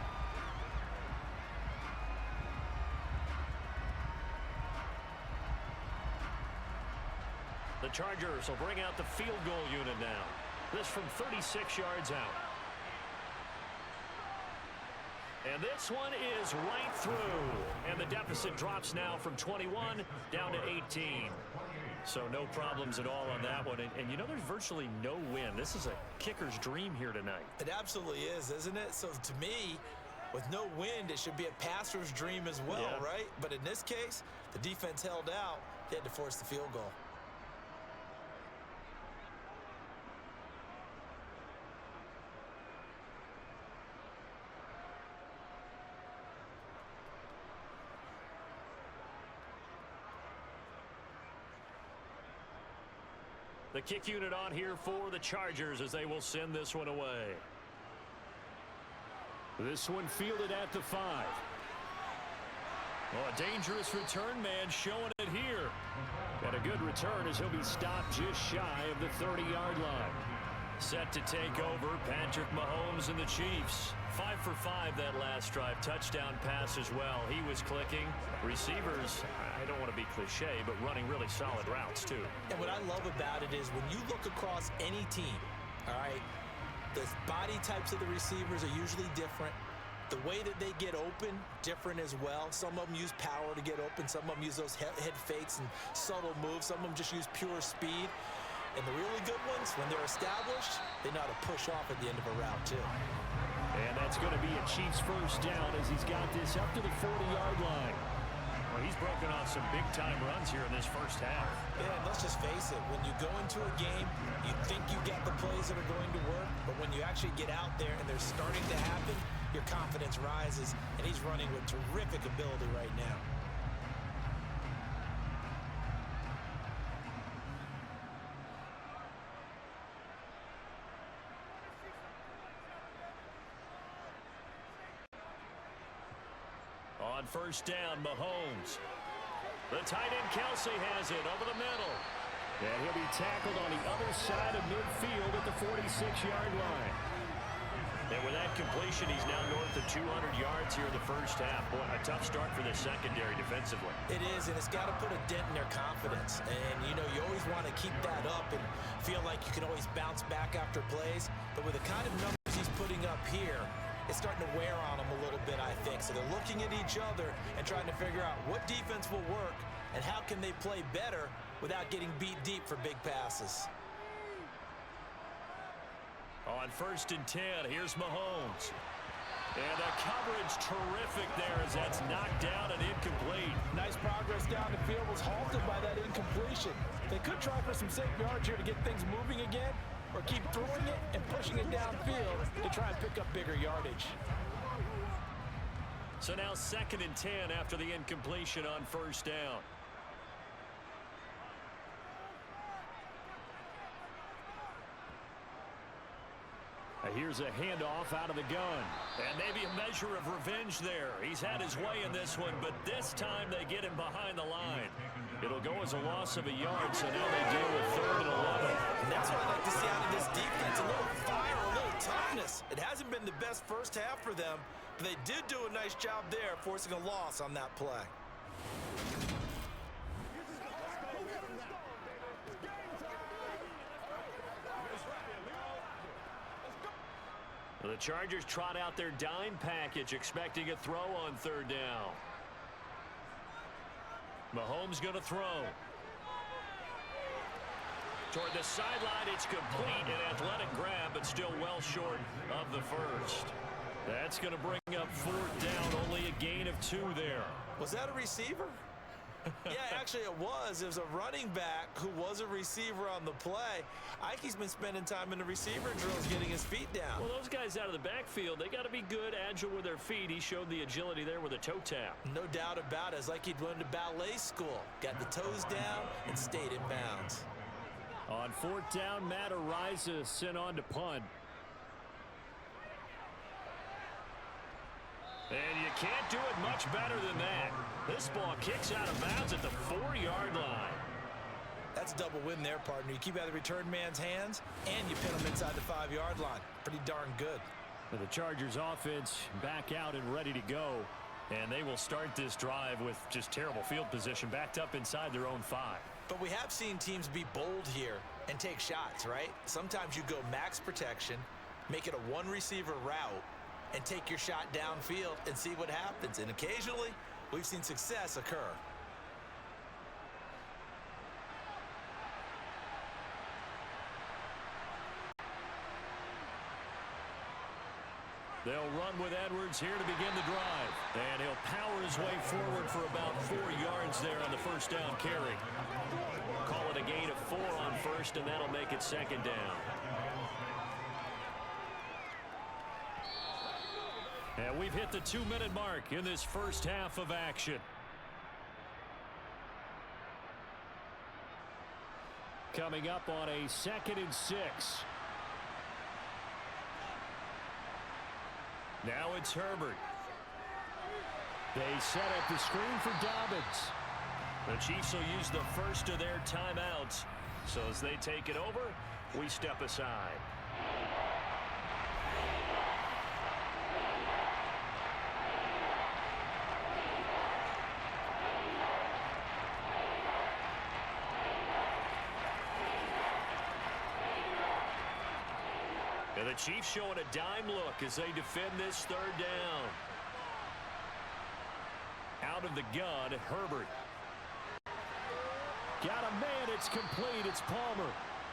Speaker 2: The Chargers will bring out the field goal unit now. This from 36 yards out. And this one is right through. And the deficit drops now from 21 down to 18. So no problems at all on that one. And you know, there's virtually no wind. This is a kicker's dream here tonight.
Speaker 3: It absolutely is, isn't it? So to me, with no wind, it should be a passer's dream as well,
Speaker 2: Yeah.
Speaker 3: right? But in this case, the defense held out. They had to force the field goal.
Speaker 2: The kick unit on here for the Chargers as they will send this one away. This one fielded at the 5. Oh, a dangerous return man showing it here. And a good return as he'll be stopped just shy of the 30-yard line. Set to take over, Patrick Mahomes and the Chiefs. 5 for 5 that last drive. Touchdown pass as well. He was clicking. Receivers, I don't want to be cliche, but running really solid routes too.
Speaker 3: And what I love about it is when you look across any team, all right, the body types of the receivers are usually different. The way that they get open, different as well. Some of them use power to get open. Some of them use those head fakes and subtle moves. Some of them just use pure speed. And the really good ones, when they're established, they know how to push off at the end of a route, too.
Speaker 2: And that's going to be a Chiefs first down as he's got this up to the 40-yard line. Well, he's broken off some big-time runs here in this first half.
Speaker 3: Yeah, and let's just face it. When you go into a game, you think you got the plays that are going to work, but when you actually get out there and they're starting to happen, your confidence rises, and he's running with terrific ability right now.
Speaker 2: On first down, Mahomes. The tight end Kelsey has it over the middle. And he'll be tackled on the other side of midfield at the 46-yard line. And with that completion, he's now north of 200 yards here in the first half. Boy, a tough start for the secondary defensively.
Speaker 3: It is, and it's got to put a dent in their confidence. And, you know, you always want to keep that up and feel like you can always bounce back after plays. But with the kind of numbers he's putting up here, it's starting to wear on them a little bit, I think. So they're looking at each other and trying to figure out what defense will work and how can they play better without getting beat deep for big passes.
Speaker 2: On first and 10, here's Mahomes. And the coverage terrific there as that's knocked down and incomplete.
Speaker 3: Nice progress down the field was halted by that incompletion. They could try for some safe yards here to get things moving again, or keep throwing it and pushing it downfield to try and pick up bigger yardage.
Speaker 2: So now 2nd and 10 after the incompletion on first down. Here's a handoff out of the gun. And maybe a measure of revenge there. He's had his way in this one, but this time they get him behind the line. It'll go as a loss of a yard, so now they deal with 3rd and 11.
Speaker 3: And that's what I like to see out of this defense, a little fire, a little toughness. It hasn't been the best first half for them, but they did do a nice job there, forcing a loss on that play.
Speaker 2: The Chargers trot out their dime package, expecting a throw on third down. Mahomes going to throw. Toward the sideline, it's complete. An athletic grab, but still well short of the first. That's going to bring up fourth down. Only a gain of 2 there.
Speaker 3: Was that a receiver? Yeah, actually it was. It was a running back who was a receiver on the play. Ike's been spending time in the receiver drills getting his feet down.
Speaker 2: Well, those guys out of the backfield, they got to be good, agile with their feet. He showed the agility there with a toe tap.
Speaker 3: No doubt about it. It's like he'd went to ballet school. Got the toes down and stayed in bounds.
Speaker 2: On fourth down, Matt Ariza sent on to punt. And you can't do it much better than that. This ball kicks out of bounds at the 4-yard line.
Speaker 3: That's a double win there, partner. You keep out of the return man's hands, and you pin him inside the 5-yard line. Pretty darn good.
Speaker 2: And the Chargers offense back out and ready to go. And they will start this drive with just terrible field position, backed up inside their own 5.
Speaker 3: But we have seen teams be bold here and take shots, right? Sometimes you go max protection, make it a one-receiver route, and take your shot downfield and see what happens. And occasionally, we've seen success occur.
Speaker 2: They'll run with Edwards here to begin the drive. And he'll power his way forward for about 4 yards there on the first down carry. Call it a gain of 4 on first, and that'll make it second down. And we've hit the 2-minute mark in this first half of action. Coming up on a 2nd and 6. Now it's Herbert. They set up the screen for Dobbins. The Chiefs will use the first of their timeouts. So as they take it over, we step aside. And the Chiefs showing a dime look as they defend this third down. Out of the gun, Herbert. Got a man, it's complete, it's Palmer.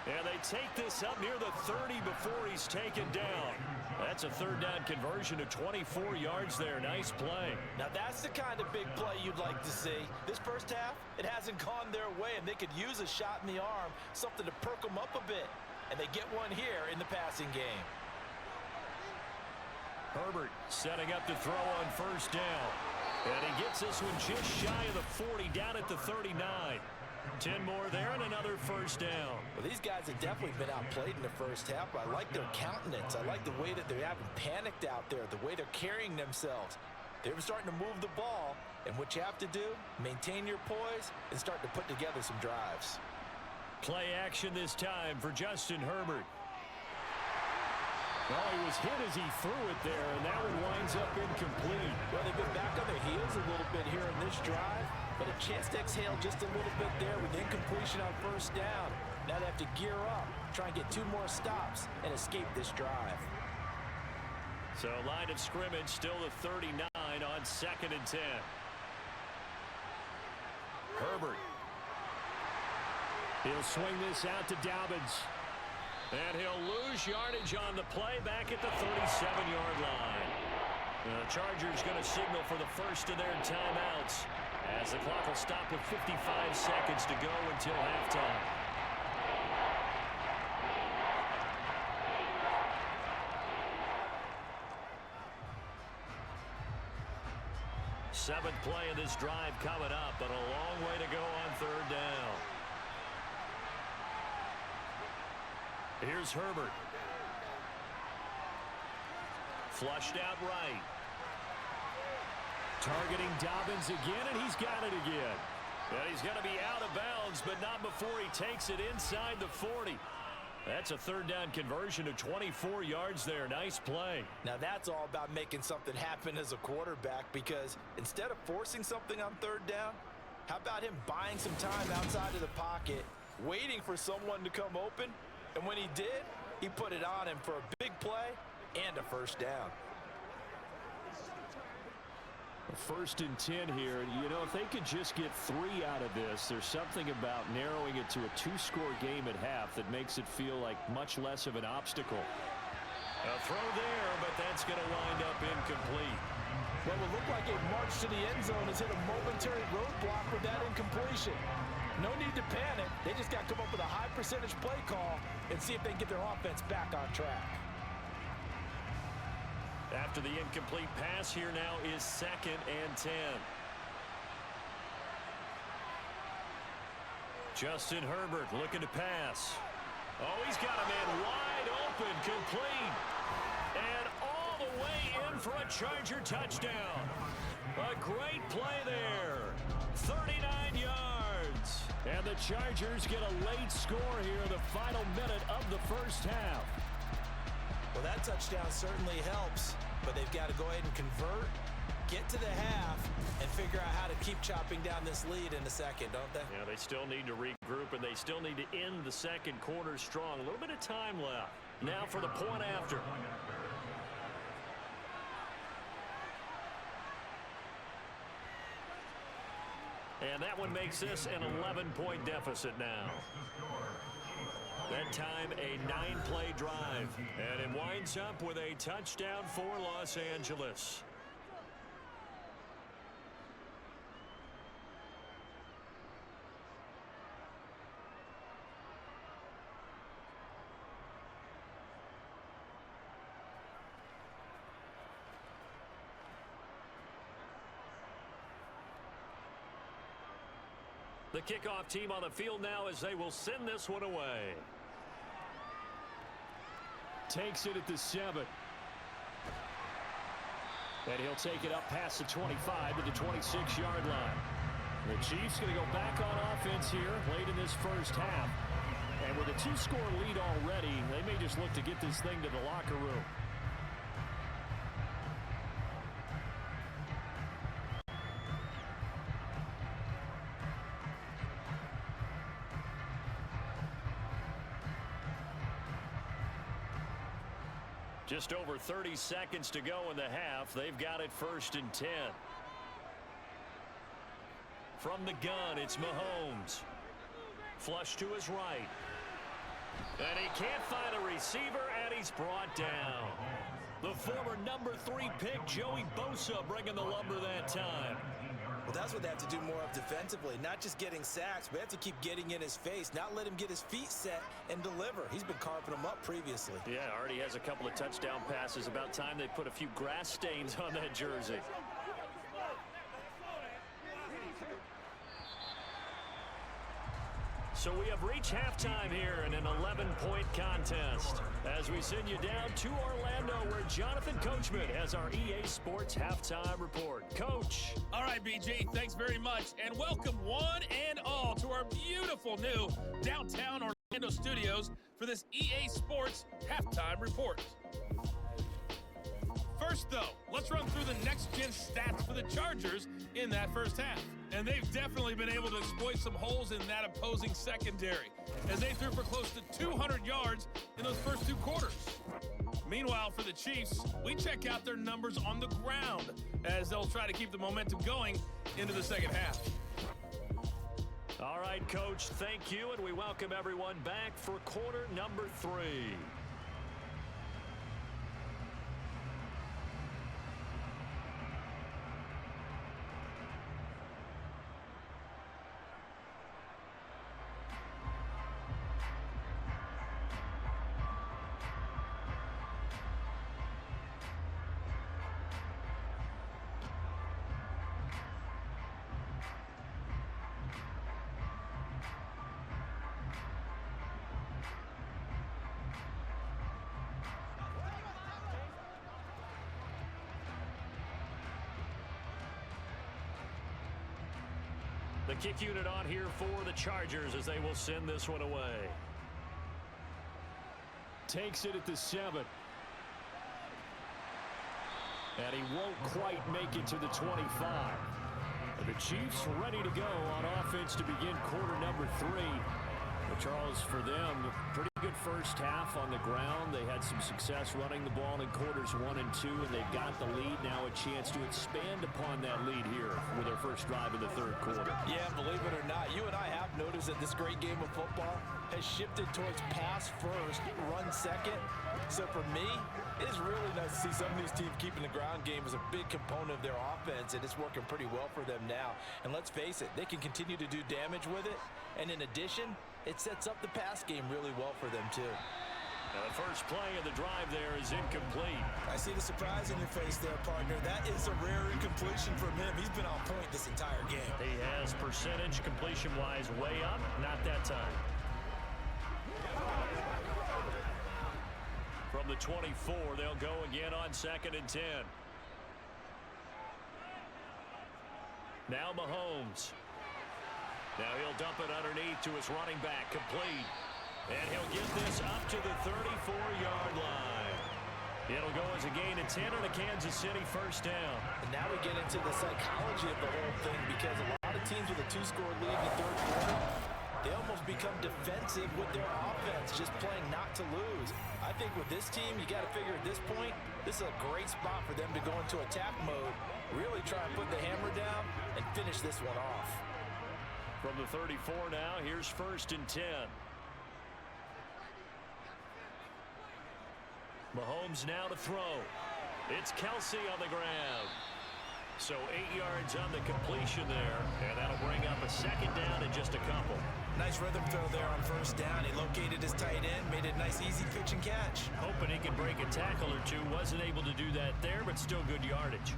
Speaker 2: And they take this up near the 30 before he's taken down. That's a third down conversion of 24 yards there. Nice play.
Speaker 3: Now that's the kind of big play you'd like to see. This first half, it hasn't gone their way, and they could use a shot in the arm, something to perk them up a bit. And they get one here in the passing game.
Speaker 2: Herbert setting up to throw on first down. And he gets this one just shy of the 40, down at the 39. 10 more there and another first down.
Speaker 3: Well, these guys have definitely been outplayed in the first half. I like their countenance. I like the way that they haven't panicked out there, the way they're carrying themselves. They're starting to move the ball, and what you have to do, maintain your poise and start to put together some drives.
Speaker 2: Play action this time for Justin Herbert. Well, he was hit as he threw it there, and that one winds up incomplete.
Speaker 3: Well, they've been back on their heels a little bit here in this drive, but a chance to exhale just a little bit there with incompletion on first down. Now they have to gear up, try and get 2 more stops, and escape this drive.
Speaker 2: So line of scrimmage still the 39 on 2nd and 10. Herbert. He'll swing this out to Dobbins. And he'll lose yardage on the play back at the 37-yard line. The Chargers going to signal for the first of their timeouts as the clock will stop with 55 seconds to go until halftime. Seventh play of this drive coming up, but a long way to go on third down. Here's Herbert. Flushed out right. Targeting Dobbins again, and he's got it again. And he's going to be out of bounds, but not before he takes it inside the 40. That's a third down conversion of 24 yards there. Nice play.
Speaker 3: Now that's all about making something happen as a quarterback, because instead of forcing something on third down, how about him buying some time outside of the pocket, waiting for someone to come open? And when he did, he put it on him for a big play and a first down.
Speaker 2: 1st and 10 here. You know, if they could just get 3 out of this, there's something about narrowing it to a 2-score game at half that makes it feel like much less of an obstacle. A throw there, but that's going to wind up incomplete.
Speaker 3: Well, it looked like a march to the end zone has hit a momentary roadblock with that incompletion. No need to panic. They just got to come up with a high percentage play call and see if they can get their offense back on track.
Speaker 2: After the incomplete pass, here now is 2nd and 10. Justin Herbert looking to pass. Oh, he's got a man wide open, complete. And all the way in for a Charger touchdown. A great play there. 39 yards. And the Chargers get a late score here in the final minute of the first half.
Speaker 3: Well, that touchdown certainly helps, but they've got to go ahead and convert, get to the half, and figure out how to keep chopping down this lead in the second, don't they?
Speaker 2: Yeah, they still need to regroup, and they still need to end the second quarter strong. A little bit of time left. Now for the point after. And that one makes this an 11-point deficit now. That time, a 9-play drive. And it winds up with a touchdown for Los Angeles. The kickoff team on the field now as they will send this one away. Takes it at the 7. And he'll take it up past the 25 to the 26-yard line. The Chiefs going to go back on offense here late in this first half. And with a 2-score lead already, they may just look to get this thing to the locker room. Just over 30 seconds to go in the half. They've got it 1st and 10. From the gun, it's Mahomes. Flush to his right. And he can't find a receiver, and he's brought down. The former number 3 pick, Joey Bosa, bringing the lumber that time.
Speaker 3: Well, that's what they have to do more of defensively, not just getting sacks, but they have to keep getting in his face, not let him get his feet set and deliver. He's been carving them up previously.
Speaker 2: Yeah, already has a couple of touchdown passes. About time they put a few grass stains on that jersey. So we have reached halftime here in an 11-point contest as we send you down to Orlando where Jonathan Coachman has our EA Sports Halftime Report. Coach.
Speaker 1: All right, BG, thanks very much, and welcome one and all to our beautiful new downtown Orlando studios for this EA Sports Halftime Report. First, though, let's run through the next-gen stats for the Chargers in that first half. And they've definitely been able to exploit some holes in that opposing secondary, as they threw for close to 200 yards in those first 2 quarters. Meanwhile, for the Chiefs, we check out their numbers on the ground, as they'll try to keep the momentum going into the second half.
Speaker 2: All right, Coach, thank you, and we welcome everyone back for quarter number 3. The kick unit on here for the Chargers as they will send this one away. Takes it at the 7. And he won't quite make it to the 25. The Chiefs ready to go on offense to begin quarter number 3. Well, Charles, for them, pretty good first half on the ground. They had some success running the ball in quarters 1 and 2, and they've got the lead. Now a chance to expand upon that lead here with their first drive in the third quarter.
Speaker 3: Yeah, believe it or not, you and I have noticed that this great game of football has shifted towards pass first, run second. So for me, it is really nice to see some of these teams keeping the ground game as a big component of their offense, and it's working pretty well for them now. And let's face it, they can continue to do damage with it. And in addition, it sets up the pass game really well for them, too.
Speaker 2: Now the first play of the drive there is incomplete.
Speaker 6: I see the surprise in your face there, partner. That is a rare incompletion from him. He's been on point this entire game.
Speaker 4: He has percentage completion-wise way up, not that time.
Speaker 2: From the 24, they'll go again on 2nd and 10. Now Mahomes. Now he'll dump it underneath to his running back, complete. And he'll get this up to the 34-yard line. It'll go as a gain of 10 on a Kansas City first down.
Speaker 3: And now we get into the psychology of the whole thing, because a lot of teams with a 2-score lead in the third quarter, they almost become defensive with their offense, just playing not to lose. I think with this team, you got to figure at this point, this is a great spot for them to go into attack mode, really try and put the hammer down and finish this one off.
Speaker 2: From the 34 now, here's 1st and 10. Mahomes now to throw. It's Kelsey on the ground. So 8 yards on the completion there, and that'll bring up a 2nd down and just a couple.
Speaker 6: Nice rhythm throw there on first down. He located his tight end, made it a nice, easy pitch and catch.
Speaker 2: Hoping he can break a tackle or two. Wasn't able to do that there, but still good yardage.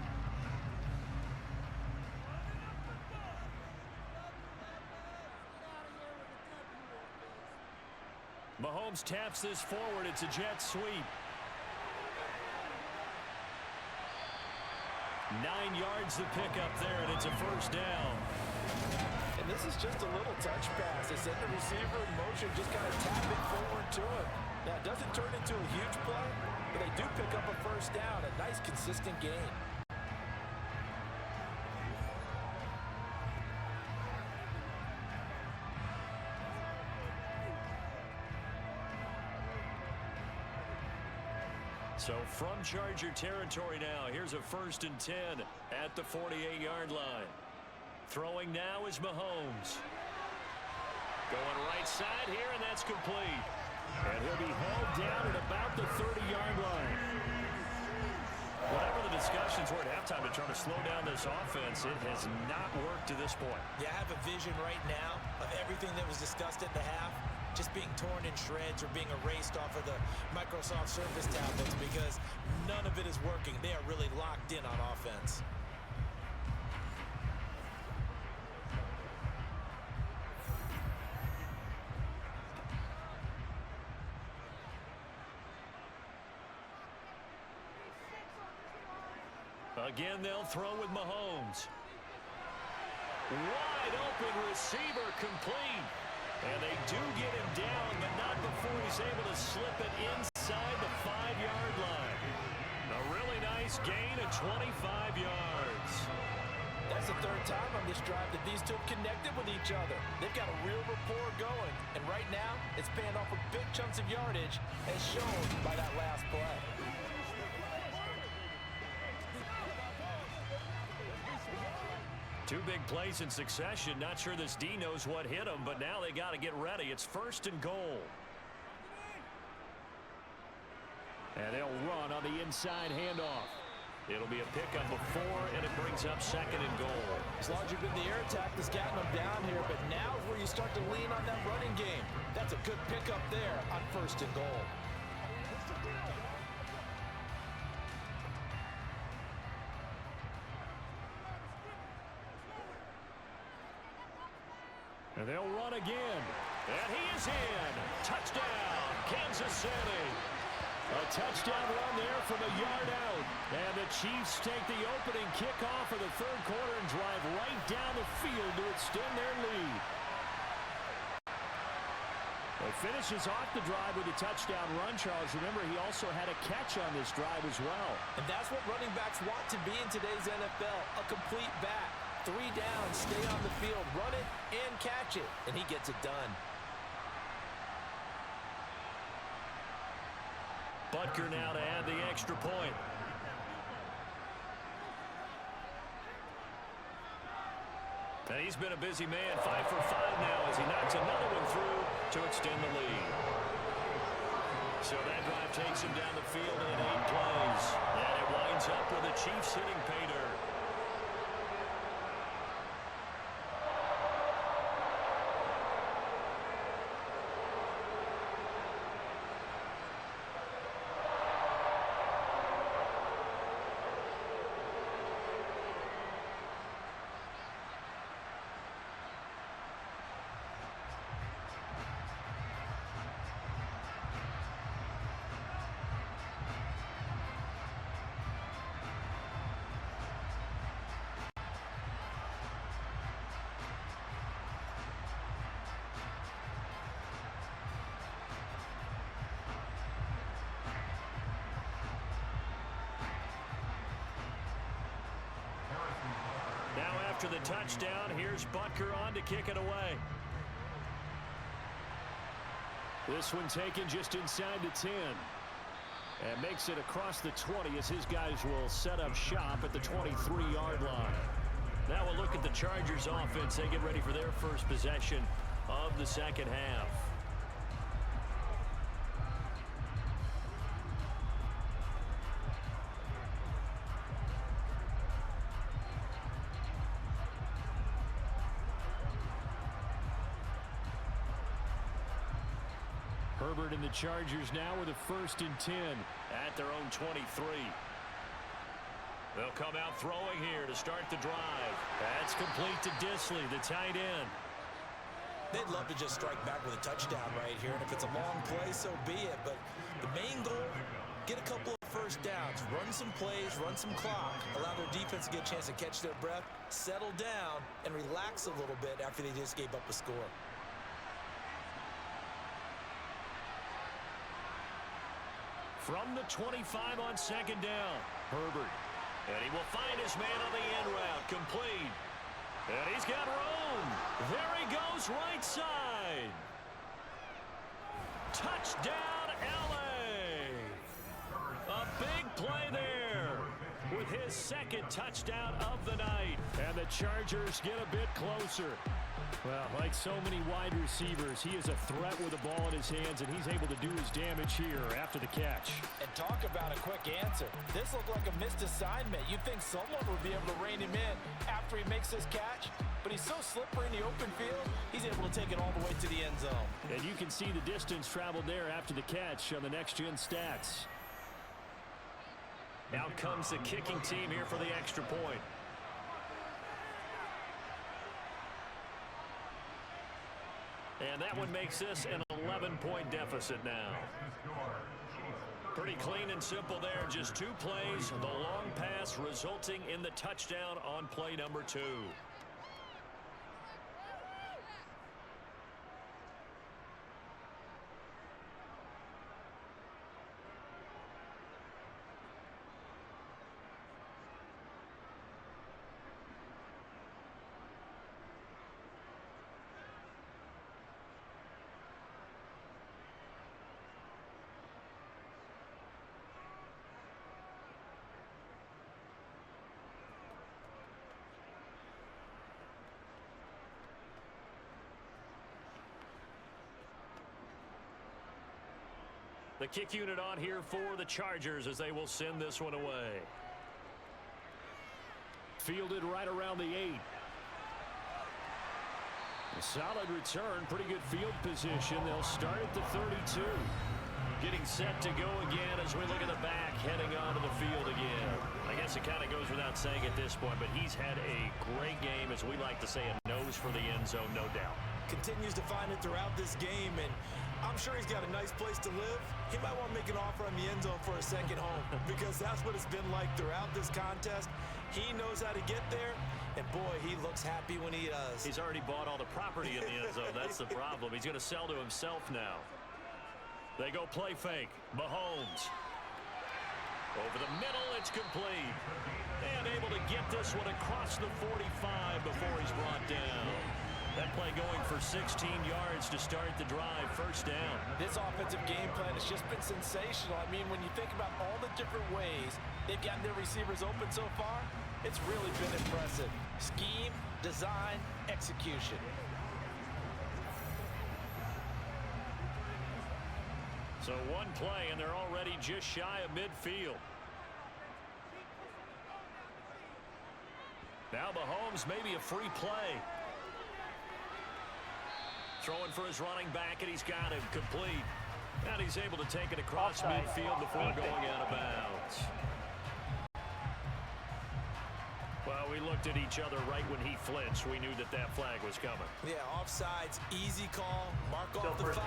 Speaker 2: Mahomes taps this forward. It's a jet sweep. 9 yards to pick up there, and it's a first down.
Speaker 3: And this is just a little touch pass. They send the receiver in motion, just kind of tap it forward to him. Now, it doesn't turn into a huge play, but they do pick up a first down. A nice, consistent gain.
Speaker 2: So from Charger territory now, here's a 1st and 10 at the 48-yard line. Throwing now is Mahomes. Going right side here, and that's complete. And he'll be held down at about the 30-yard line. Whatever the discussions were at halftime to try to slow down this offense, it has not worked to this point.
Speaker 6: Yeah, I have a vision right now of everything that was discussed at the half just being torn in shreds or being erased off of the Microsoft Surface tablets, because none of it is working. They are really locked in on offense.
Speaker 2: Again, they'll throw with Mahomes. Wide open receiver, complete. And they do get him down, but not before he's able to slip it inside the 5-yard line. A really nice gain of 25 yards.
Speaker 3: That's the third time on this drive that these two have connected with each other. They've got a real rapport going. And right now, it's paying off with big chunks of yardage, as shown by that last play.
Speaker 2: Two big plays in succession. Not sure this D knows what hit him, but now they got to get ready. It's 1st and goal. And they'll run on the inside handoff. It'll be a pickup of 4, and it brings up 2nd and goal.
Speaker 3: As long as you've been the air attack that's gotten them down here, but now is where you start to lean on that running game. That's a good pickup there on 1st and goal.
Speaker 2: And they'll run again. And he is in. Touchdown, Kansas City. A touchdown run there from a yard out. And the Chiefs take the opening kickoff of the third quarter and drive right down the field to extend their lead. He finishes off the drive with a touchdown run, Charles. Remember, he also had a catch on this drive as well.
Speaker 3: And that's what running backs want to be in today's NFL, a complete back. 3 down, stay on the field, run it, and catch it. And he gets it done.
Speaker 2: Butker now to add the extra point. And he's been a busy man, 5 for 5 now as he knocks another one through to extend the lead. So that drive takes him down the field in 8 plays. And it winds up with the Chiefs hitting pay dirt. Now after the touchdown, here's Butker on to kick it away. This one taken just inside the 10. And makes it across the 20 as his guys will set up shop at the 23-yard line. Now we'll look at the Chargers offense. They get ready for their first possession of the second half. Herbert and the Chargers now with a 1st and 10 at their own 23. They'll come out throwing here to start the drive. That's complete to Disley, the tight end.
Speaker 6: They'd love to just strike back with a touchdown right here, and if it's a long play, so be it. But the main goal, get a couple of first downs, run some plays, run some clock, allow their defense to get a chance to catch their breath, settle down, and relax a little bit after they just gave up a score.
Speaker 2: From the 25 on 2nd down, Herbert. And he will find his man on the end route, complete. And he's got room. There he goes, right side. Touchdown, LA. A big play there with his 2nd touchdown of the night. And the Chargers get a bit closer. Well, like so many wide receivers, he is a threat with the ball in his hands, and he's able to do his damage here after the catch.
Speaker 6: And talk about a quick answer. This looked like a missed assignment. You'd think someone would be able to rein him in after he makes his catch, but he's so slippery in the open field, he's able to take it all the way to the end zone.
Speaker 2: And you can see the distance traveled there after the catch on the next-gen stats. Out comes the kicking team here for the extra point. And that one makes this an 11-point deficit now. Pretty clean and simple there. Just 2 plays. The long pass resulting in the touchdown on play number 2. The kick unit on here for the Chargers as they will send this one away. Fielded right around the 8. A solid return, pretty good field position. They'll start at the 32. Getting set to go again as we look at the back, heading onto the field again. I guess it kind of goes without saying at this point, but he's had a great game, as we like to say, a nose for the end zone, no doubt.
Speaker 6: Continues to find it throughout this game, and I'm sure he's got a nice place to live. He might want to make an offer on the end zone for a second home because that's what it's been like throughout this contest. He knows how to get there, and boy, he looks happy when he does.
Speaker 2: He's already bought all the property in the end zone. That's the problem. He's going to sell to himself now. They go play fake. Mahomes. Over the middle, it's complete. And able to get this one across the 45 before he's brought down. That play going for 16 yards to start the drive. First down.
Speaker 6: This offensive game plan has just been sensational. I mean, when you think about all the different ways they've gotten their receivers open so far, it's really been impressive. Scheme, design, execution.
Speaker 2: So one play, and they're already just shy of midfield. Now Mahomes, maybe a free play. Throwing for his running back, and he's got him complete. And he's able to take it across midfield before going out of bounds. Well, we looked at each other right when he flinched. We knew that that flag was coming.
Speaker 6: Yeah, offsides, easy call, mark off the 5,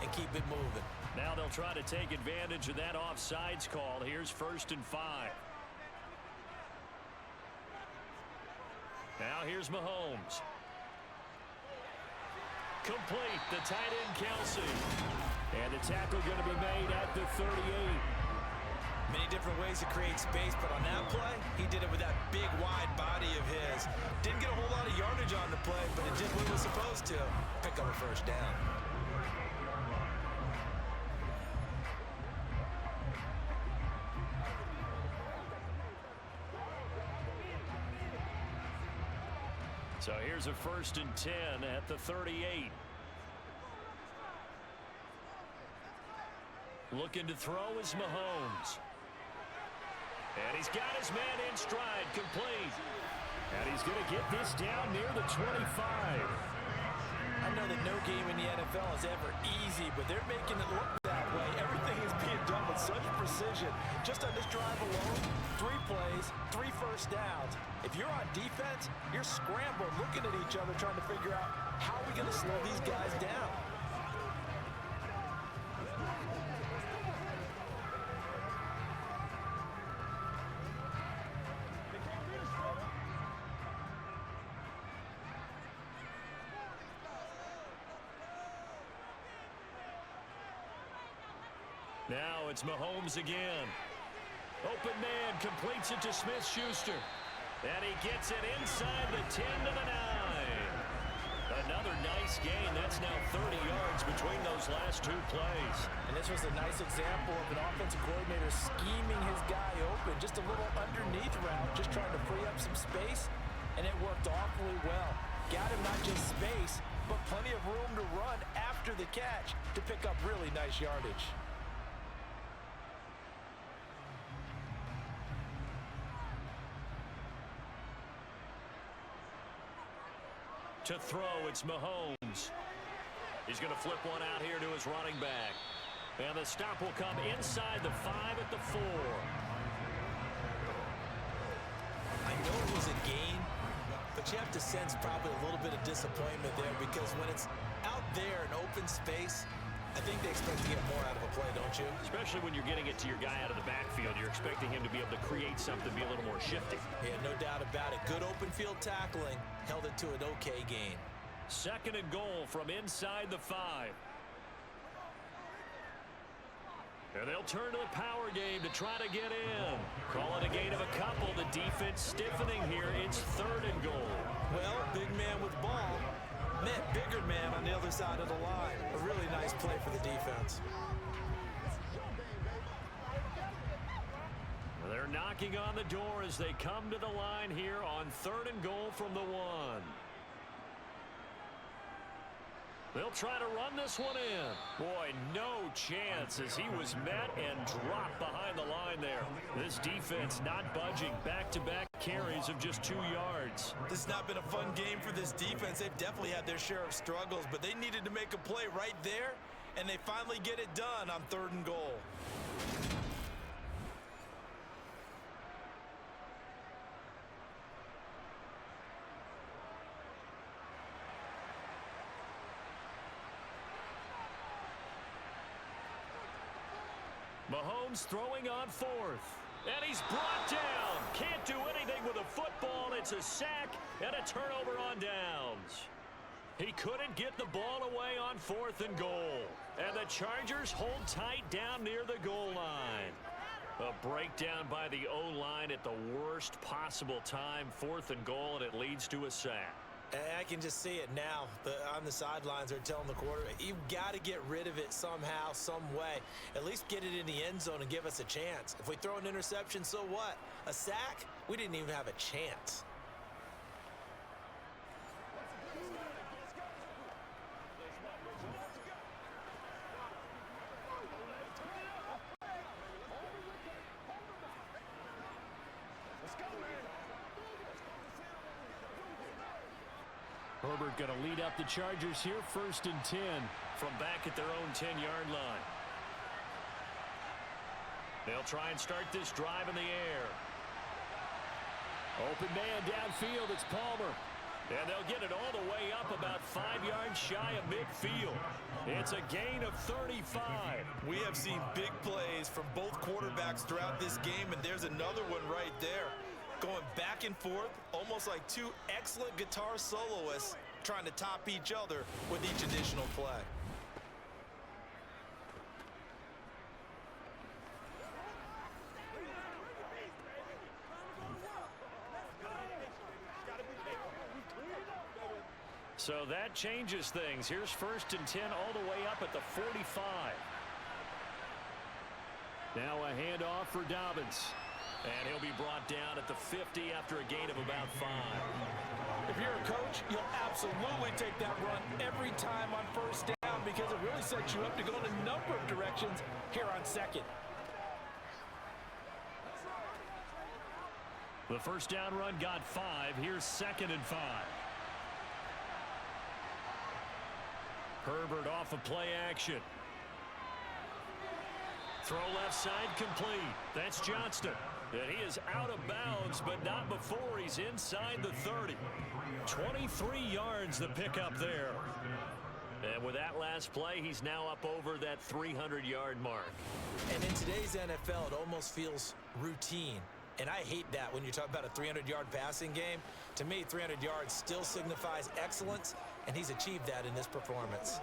Speaker 6: and keep it moving.
Speaker 2: Now they'll try to take advantage of that offsides call. Here's 1st and 5. Now here's Mahomes. Complete, the tight end Kelsey. And the tackle going to be made at the 38.
Speaker 6: Many different ways to create space, but on that play, he did it with that big, wide body of his. Didn't get a whole lot of yardage on the play, but it did what it was supposed to. Pick up a first down.
Speaker 2: So here's a 1st and 10 at the 38. Looking to throw is Mahomes. And he's got his man in stride, complete. And he's going to get this down near the 25.
Speaker 6: I know that no game in the NFL is ever easy, but they're making it look that way. Everything is being done with such precision. Just on this drive alone, 3 plays, 3 first downs. If you're on defense, you're scrambling, looking at each other, trying to figure out how are we going to slow these guys down.
Speaker 2: Now it's Mahomes again. Open man completes it to Smith-Schuster. And he gets it inside the 10 to the 9. Another nice gain. That's now 30 yards between those last 2 plays.
Speaker 6: And this was a nice example of an offensive coordinator scheming his guy open. Just a little underneath route, just trying to free up some space. And it worked awfully well. Got him not just space, but plenty of room to run after the catch to pick up really nice yardage.
Speaker 2: To throw, it's Mahomes. He's going to flip one out here to his running back. And the stop will come inside the 5 at the 4.
Speaker 6: I know it was a gain, but you have to sense probably a little bit of disappointment there because when it's out there in open space, I think they expect to get more out of a play, don't you?
Speaker 2: Especially when you're getting it to your guy out of the backfield. You're expecting him to be able to create something, be a little more shifty.
Speaker 6: Yeah, no doubt about it. Good open field tackling. Held it to an okay gain.
Speaker 2: 2nd and goal from inside the 5. And they'll turn to the power game to try to get in. Call it a gain of a couple. The defense stiffening here. It's 3rd and goal.
Speaker 6: Well, big man with ball met bigger man on the other side of the line. A really nice play for the defense.
Speaker 2: They're knocking on the door as they come to the line here on 3rd and goal from the 1. They'll try to run this one in. Boy, no chance as he was met and dropped behind the line there. This defense not budging. Back-to-back carries of just 2 yards.
Speaker 6: This has not been a fun game for this defense. They've definitely had their share of struggles, but they needed to make a play right there, and they finally get it done on 3rd and goal.
Speaker 2: Mahomes throwing on 4th. And he's brought down. Can't do anything with a football. It's a sack and a turnover on downs. He couldn't get the ball away on 4th and goal. And the Chargers hold tight down near the goal line. A breakdown by the O-line at the worst possible time. 4th and goal, and it leads to a sack.
Speaker 6: And I can just see it now. On the sidelines, they're telling the quarterback, you've got to get rid of it somehow, some way. At least get it in the end zone and give us a chance. If we throw an interception, so what? A sack? We didn't even have a chance.
Speaker 2: Herbert going to lead up the Chargers here, 1st and 10.
Speaker 4: From back at their own 10-yard line. They'll try and start this drive in the air.
Speaker 2: Open man downfield, it's Palmer.
Speaker 4: And they'll get it all the way up about 5 yards shy of midfield. It's a gain of 35.
Speaker 3: We have seen big plays from both quarterbacks throughout this game, and there's another one right there. Going back and forth, almost like two excellent guitar soloists trying to top each other with each additional play.
Speaker 4: So that changes things. Here's 1st and 10 all the way up at the 45.
Speaker 2: Now a handoff for Dobbins.
Speaker 4: And he'll be brought down at the 50 after a gain of about 5.
Speaker 6: If you're a coach, you'll absolutely take that run every time on 1st down because it really sets you up to go in a number of directions here on 2nd.
Speaker 2: The 1st down run got 5. Here's 2nd and 5.
Speaker 4: Herbert off of play action. Throw left side complete. That's Johnston. And he is out of bounds, but not before he's inside the 30. 23 yards the pickup there. And with that last play, he's now up over that 300-yard mark.
Speaker 6: And in today's NFL, it almost feels routine. And I hate that when you talk about a 300-yard passing game. To me, 300 yards still signifies excellence, and he's achieved that in this performance.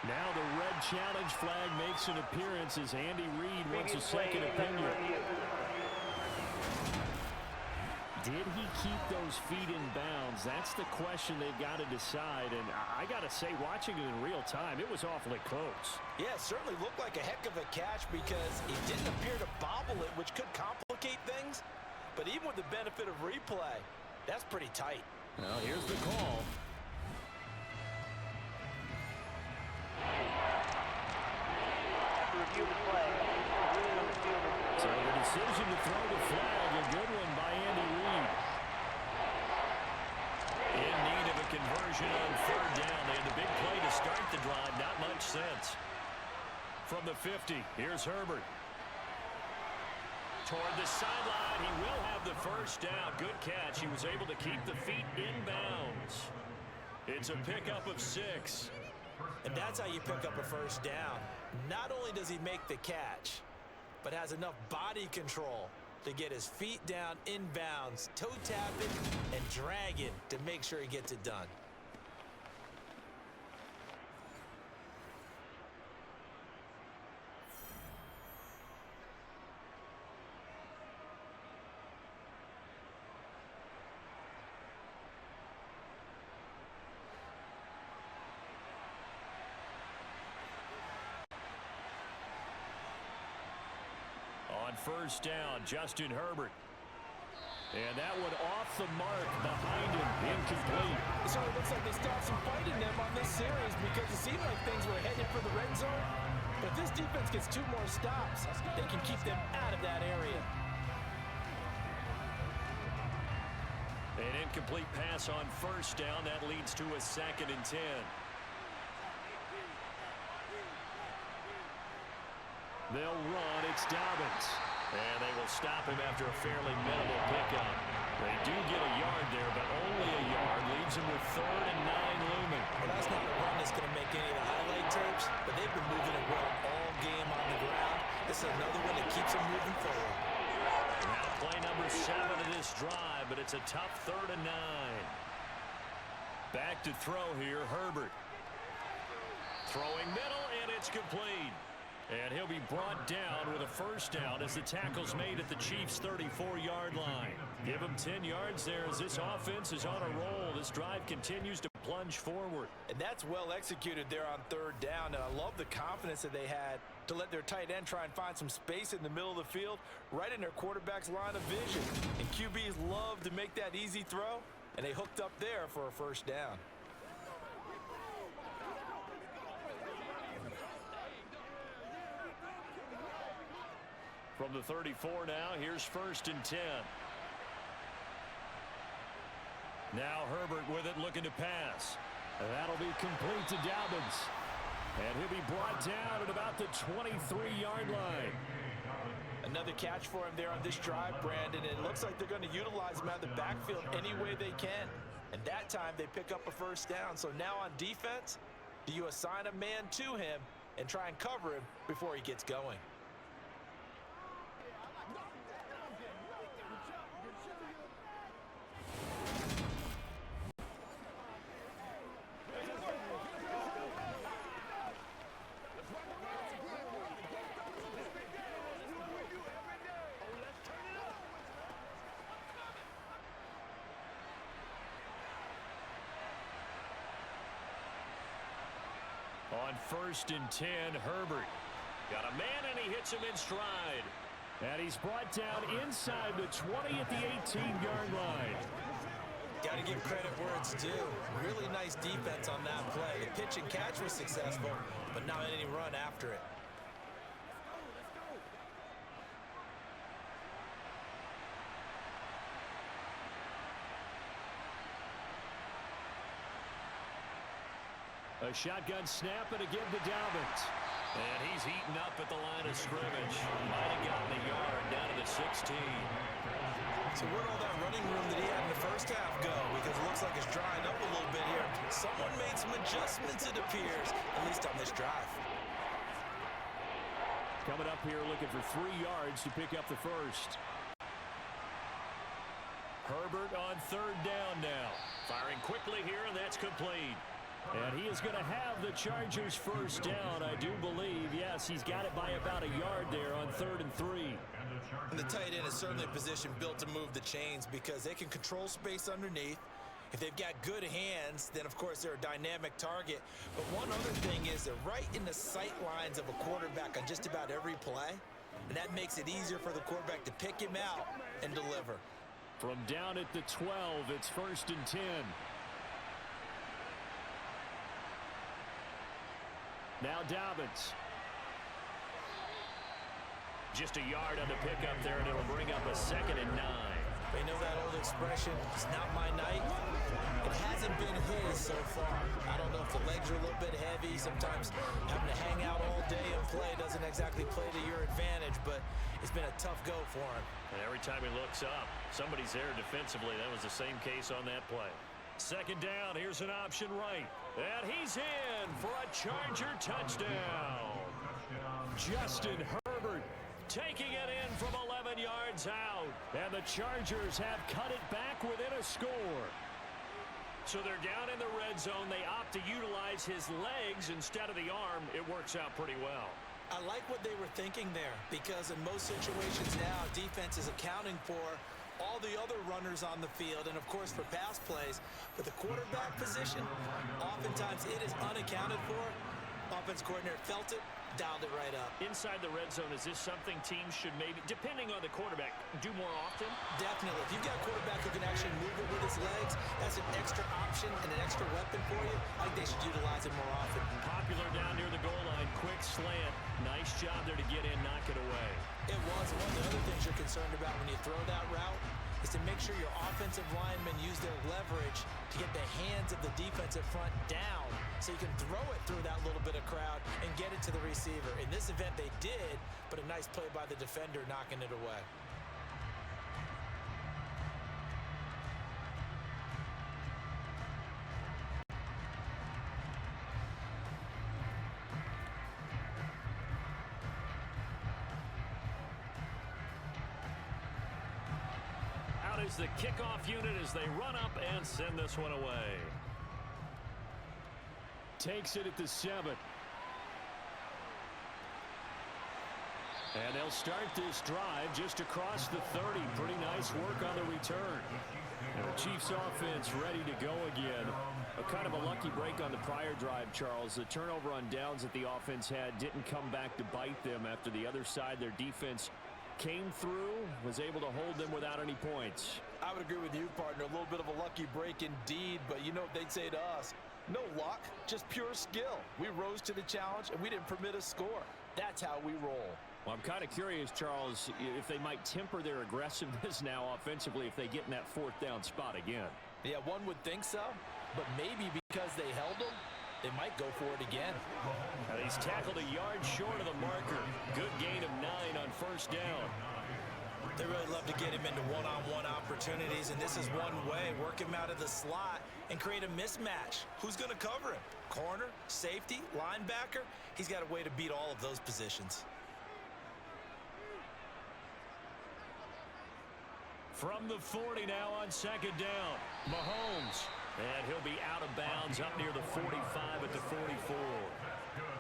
Speaker 2: Now the red challenge flag makes an appearance as Andy Reid wants a second opinion. Did he keep those feet in bounds? That's the question they've got to decide. And I got to say, watching it in real time, it was awfully close.
Speaker 6: Yeah, it certainly looked like a heck of a catch because he didn't appear to bobble it, which could complicate things. But even with the benefit of replay, that's pretty tight.
Speaker 2: Well, here's the call.
Speaker 5: Review the play.
Speaker 2: So the decision to throw the flag, a good one by Andy Reid.
Speaker 4: In need of a conversion on 3rd down. They had the big play to start the drive. Not much sense. From the 50, here's Herbert. Toward the sideline, he will have the 1st down. Good catch. He was able to keep the feet in bounds. It's a pickup of 6.
Speaker 6: And that's how you pick up a 1st down. Not only does he make the catch, but has enough body control to get his feet down in bounds, toe tapping and dragging to make sure he gets it done.
Speaker 4: On 1st down, Justin Herbert. And that one off the mark behind him, incomplete.
Speaker 6: So it looks like they still have some fight in them on this series because it seemed like things were headed for the red zone. But if this defense gets 2 more stops, they can keep them out of that area.
Speaker 4: An incomplete pass on 1st down. That leads to a 2nd and 10.
Speaker 2: They'll run. It's Dobbins.
Speaker 4: And they will stop him after a fairly minimal pickup. They do get a yard there, but only a yard. Leaves him with 3rd and 9 looming.
Speaker 6: Well, that's not a run that's going to make any of the highlight tapes, but they've been moving it well all game on the ground. This is another one that keeps them moving forward.
Speaker 4: Now play number 7 of this drive, but it's a tough 3rd and 9. Back to throw here, Herbert. Throwing middle, and it's complete.
Speaker 2: And he'll be brought down with a first down as the tackle's made at the Chiefs' 34-yard line. Give him 10 yards there as this offense is on a roll. This drive continues to plunge forward.
Speaker 3: And that's well executed there on third down. And I love the confidence that they had to let their tight end try and find some space in the middle of the field, right in their quarterback's line of vision. And QBs love to make that easy throw, and they hooked up there for a first down.
Speaker 2: From the 34 now, here's 1st and 10. Now Herbert with it, looking to pass. And that'll be complete to Dobbins. And he'll be brought down at about the 23-yard line.
Speaker 3: Another catch for him there on this drive, Brandon. And it looks like they're going to utilize him out of the backfield any way they can. And that time they pick up a first down. So now on defense, do you assign a man to him and try and cover him before he gets going?
Speaker 2: On 1st and 10, Herbert. Got a man, and he hits him in stride. And he's brought down inside the 20 at the 18-yard line.
Speaker 6: Got to give credit where it's due. Really nice defense on that play. The pitch and catch was successful, but not any run after it.
Speaker 2: A shotgun snap, and again to Dobbins. And he's eaten up at the line of scrimmage. Might have gotten a yard down to the 16.
Speaker 6: So where'd all that running room that he had in the first half go? Because it looks like it's drying up a little bit here. Someone made some adjustments, it appears, at least on this drive.
Speaker 2: Coming up here looking for 3 yards to pick up the first. Herbert on 3rd down now. Firing quickly here, and that's complete. And he is going to have the Chargers first down, I do believe. Yes, he's got it by about a yard there on 3rd and 3.
Speaker 6: And the tight end is certainly a position built to move the chains because they can control space underneath. If they've got good hands, then, of course, they're a dynamic target. But one other thing is they're right in the sight lines of a quarterback on just about every play. And that makes it easier for the quarterback to pick him out and deliver.
Speaker 2: From down at the 12, it's 1st and 10. Now Dobbins. Just a yard on the pickup there, and it'll bring up a 2nd and 9.
Speaker 6: They know that old expression, it's not my night. It hasn't been his so far. I don't know if the legs are a little bit heavy. Sometimes having to hang out all day and play doesn't exactly play to your advantage, but it's been a tough go for him.
Speaker 2: And every time he looks up, somebody's there defensively. That was the same case on that play. 2nd down, here's an option right. And he's in for a Charger touchdown. Justin Herbert taking it in from 11 yards out. And the Chargers have cut it back within a score. So they're down in the red zone. They opt to utilize his legs instead of the arm. It works out pretty well.
Speaker 6: I like what they were thinking there because in most situations now, defense is accounting for all the other runners on the field and, of course, for pass plays. But the quarterback position, oftentimes it is unaccounted for. Offense coordinator felt it, dialed it right up.
Speaker 2: Inside the red zone, is this something teams should maybe, depending on the quarterback, do more often?
Speaker 6: Definitely. If you've got a quarterback who can actually move it with his legs, that's an extra option and an extra weapon for you. I think they should utilize it more often.
Speaker 2: Popular down near the goal line. Quick slant. Nice job there to get in, knock it away.
Speaker 6: It was. One of the other things you're concerned about when you throw that route is to make sure your offensive linemen use their leverage to get the hands of the defensive front down so you can throw it through that little bit of crowd and get it to the receiver. In this event, they did, but a nice play by the defender knocking it away.
Speaker 2: Is the kickoff unit as they run up and send this one away. Takes it at the 7. And they'll start this drive just across the 30. Pretty nice work on the return. And the Chiefs offense ready to go again. A kind of a lucky break on the prior drive, Charles. The turnover on downs that the offense had didn't come back to bite them after the other side. Their defense came through, was able to hold them without any points.
Speaker 3: I would agree with you, partner. A little bit of a lucky break indeed, but you know what they'd say to us? No luck, just pure skill. We rose to the challenge, and we didn't permit a score. That's how we roll.
Speaker 2: Well, I'm kind of curious, Charles, if they might temper their aggressiveness now offensively if they get in that fourth down spot again.
Speaker 3: Yeah, one would think so, but maybe because they held them, they might go for it again.
Speaker 2: And he's tackled a yard short of the marker. Good gain of 9 on first down.
Speaker 6: They really love to get him into one-on-one opportunities, and this is one way. Work him out of the slot and create a mismatch. Who's going to cover him? Corner, safety, linebacker? He's got a way to beat all of those positions.
Speaker 2: From the 40 now on second down, Mahomes. And he'll be out of bounds up near the 45 at the 44.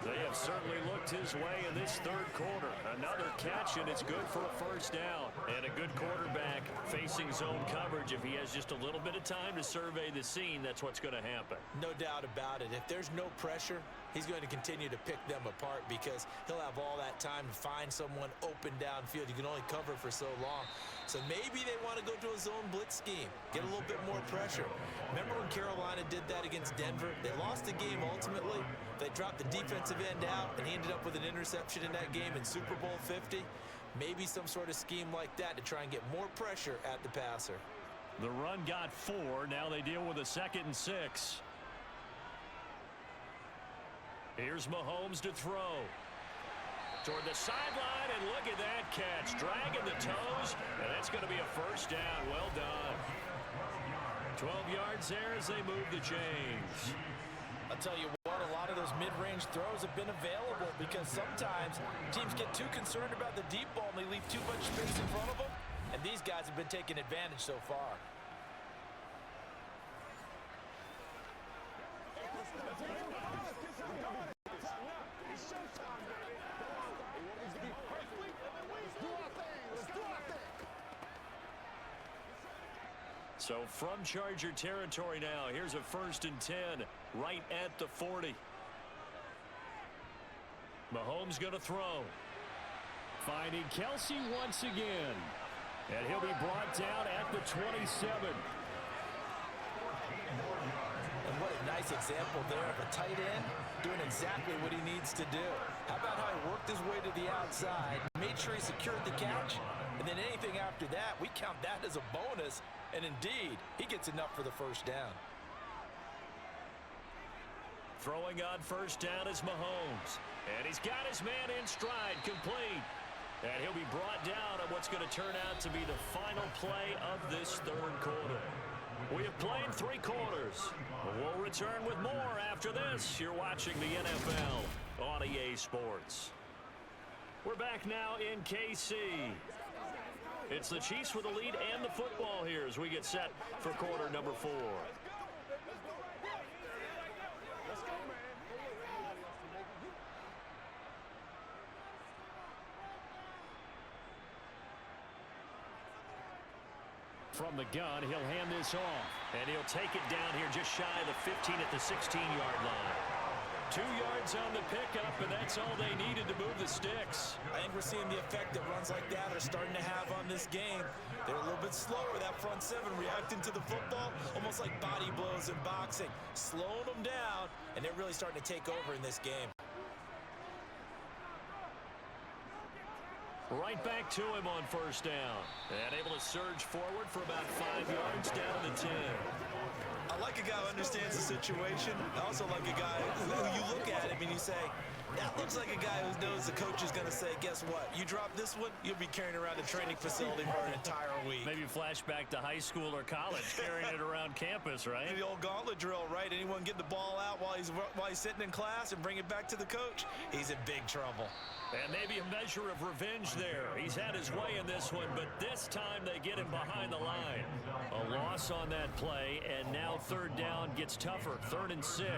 Speaker 2: They have certainly looked his way in this third quarter. Another catch, and it's good for a first down. And a good quarterback facing zone coverage. If he has just a little bit of time to survey the scene, that's what's going to happen.
Speaker 6: No doubt about it. If there's no pressure, he's going to continue to pick them apart because he'll have all that time to find someone open downfield. You can only cover for so long. So maybe they want to go to a zone blitz scheme, get a little bit more pressure. Remember when Carolina did that against Denver? They lost the game ultimately. They dropped the defensive end out, and he ended up with an interception in that game in Super Bowl 50. Maybe some sort of scheme like that to try and get more pressure at the passer.
Speaker 2: The run got 4. Now they deal with a 2nd and 6. Here's Mahomes to throw. Toward the sideline, and look at that catch. Dragging the toes, and that's going to be a first down. Well done. 12 yards there as they move the chains.
Speaker 3: I'll tell you what, a lot of those mid-range throws have been available because sometimes teams get too concerned about the deep ball and they leave too much space in front of them, and these guys have been taking advantage so far.
Speaker 2: So from Charger territory now, here's a 1st and 10 right at the 40. Mahomes going to throw. Finding Kelsey once again. And he'll be brought down at the 27.
Speaker 6: And what a nice example there of a tight end doing exactly what he needs to do. How about how he worked his way to the outside, made sure he secured the catch, and then anything after that, we count that as a bonus. And indeed, he gets enough for the first down.
Speaker 2: Throwing on first down is Mahomes. And he's got his man in stride, complete. And he'll be brought down on what's going to turn out to be the final play of this third quarter. We have played 3 quarters. We'll return with more after this. You're watching the NFL on EA Sports. We're back now in KC. It's the Chiefs with the lead and the football here as we get set for quarter number 4. From the gun, he'll hand this off. And he'll take it down here just shy of the 15 at the 16-yard line. 2 yards on the pickup, and that's all they needed to move the sticks.
Speaker 6: I think we're seeing the effect that runs like that are starting to have on this game. They're a little bit slower, that front 7 reacting to the football, almost like body blows in boxing, slowing them down, and they're really starting to take over in this game.
Speaker 2: Right back to him on first down. And able to surge forward for about 5 yards down to the 10.
Speaker 6: I like a guy who understands the situation. I also like a guy who you look at him and you say, that looks like a guy who knows the coach is going to say, guess what? You drop this one, you'll be carrying around a training facility for an entire week.
Speaker 2: Maybe flashback to high school or college, carrying it around campus, right?
Speaker 6: The old gauntlet drill, right? Anyone get the ball out while he's sitting in class and bring it back to the coach? He's in big trouble.
Speaker 2: And maybe a measure of revenge there. He's had his way in this one, but this time they get him behind the line. A loss on that play, and now third down gets tougher. 3rd and 6.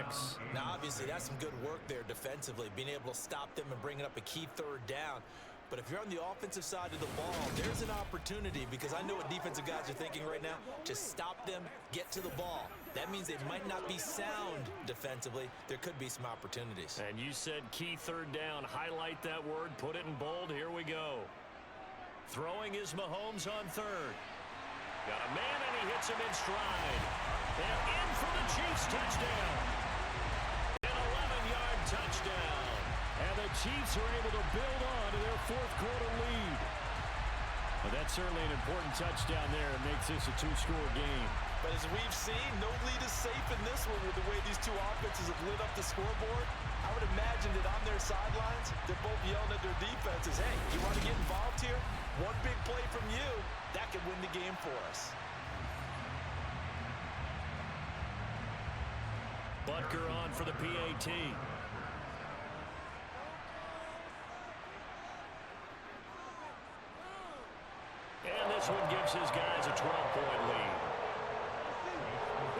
Speaker 6: Now, obviously, that's some good work there defensively, being able to stop them and bringing up a key third down. But if you're on the offensive side of the ball, there's an opportunity, because I know what defensive guys are thinking right now. Just stop them, get to the ball. That means they might not be sound defensively. There could be some opportunities.
Speaker 2: And you said key third down. Highlight that word. Put it in bold. Here we go. Throwing is Mahomes on third. Got a man, and he hits him in stride. And in for the Chiefs touchdown. An 11-yard touchdown. And the Chiefs are able to build on to their fourth quarter lead. Well, that's certainly an important touchdown there. It makes this a two-score game.
Speaker 6: But as we've seen, no lead is safe in this one with the way these two offenses have lit up the scoreboard. I would imagine that on their sidelines, they're both yelling at their defenses, hey, you want to get involved here? One big play from you, that could win the game for us.
Speaker 2: Butker on for the PAT. And this one gives his guys a 12-point lead.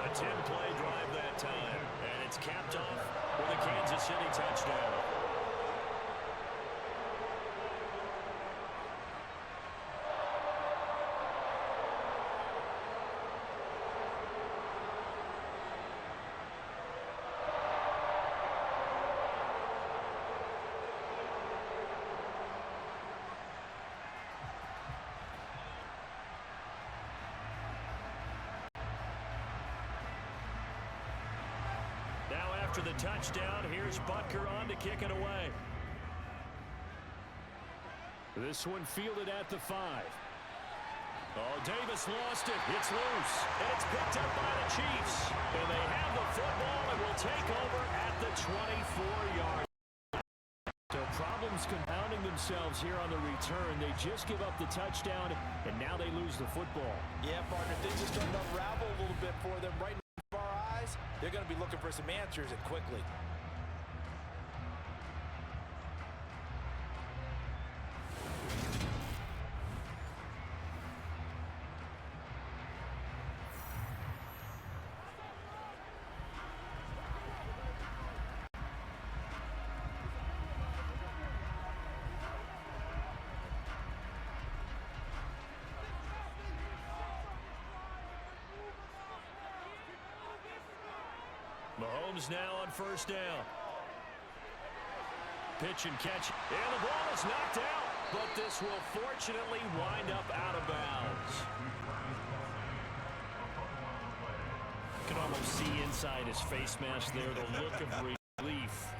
Speaker 2: A 10-play drive that time. And it's capped off with a Kansas City touchdown. After the touchdown, here's Butker on to kick it away. This one fielded at the 5. Oh, Davis lost it. It's loose. And it's picked up by the Chiefs. And they have the football and will take over at the 24-yard. So problems compounding themselves here on the return. They just give up the touchdown, and now they lose the football.
Speaker 6: Yeah, partner, things are starting to unravel a little bit for them right now. They're going to be looking for some answers, and quickly.
Speaker 2: Mahomes now on first down. Pitch and catch. And the ball is knocked out. But this will fortunately wind up out of bounds. You can almost see inside his face mask there the look of relief.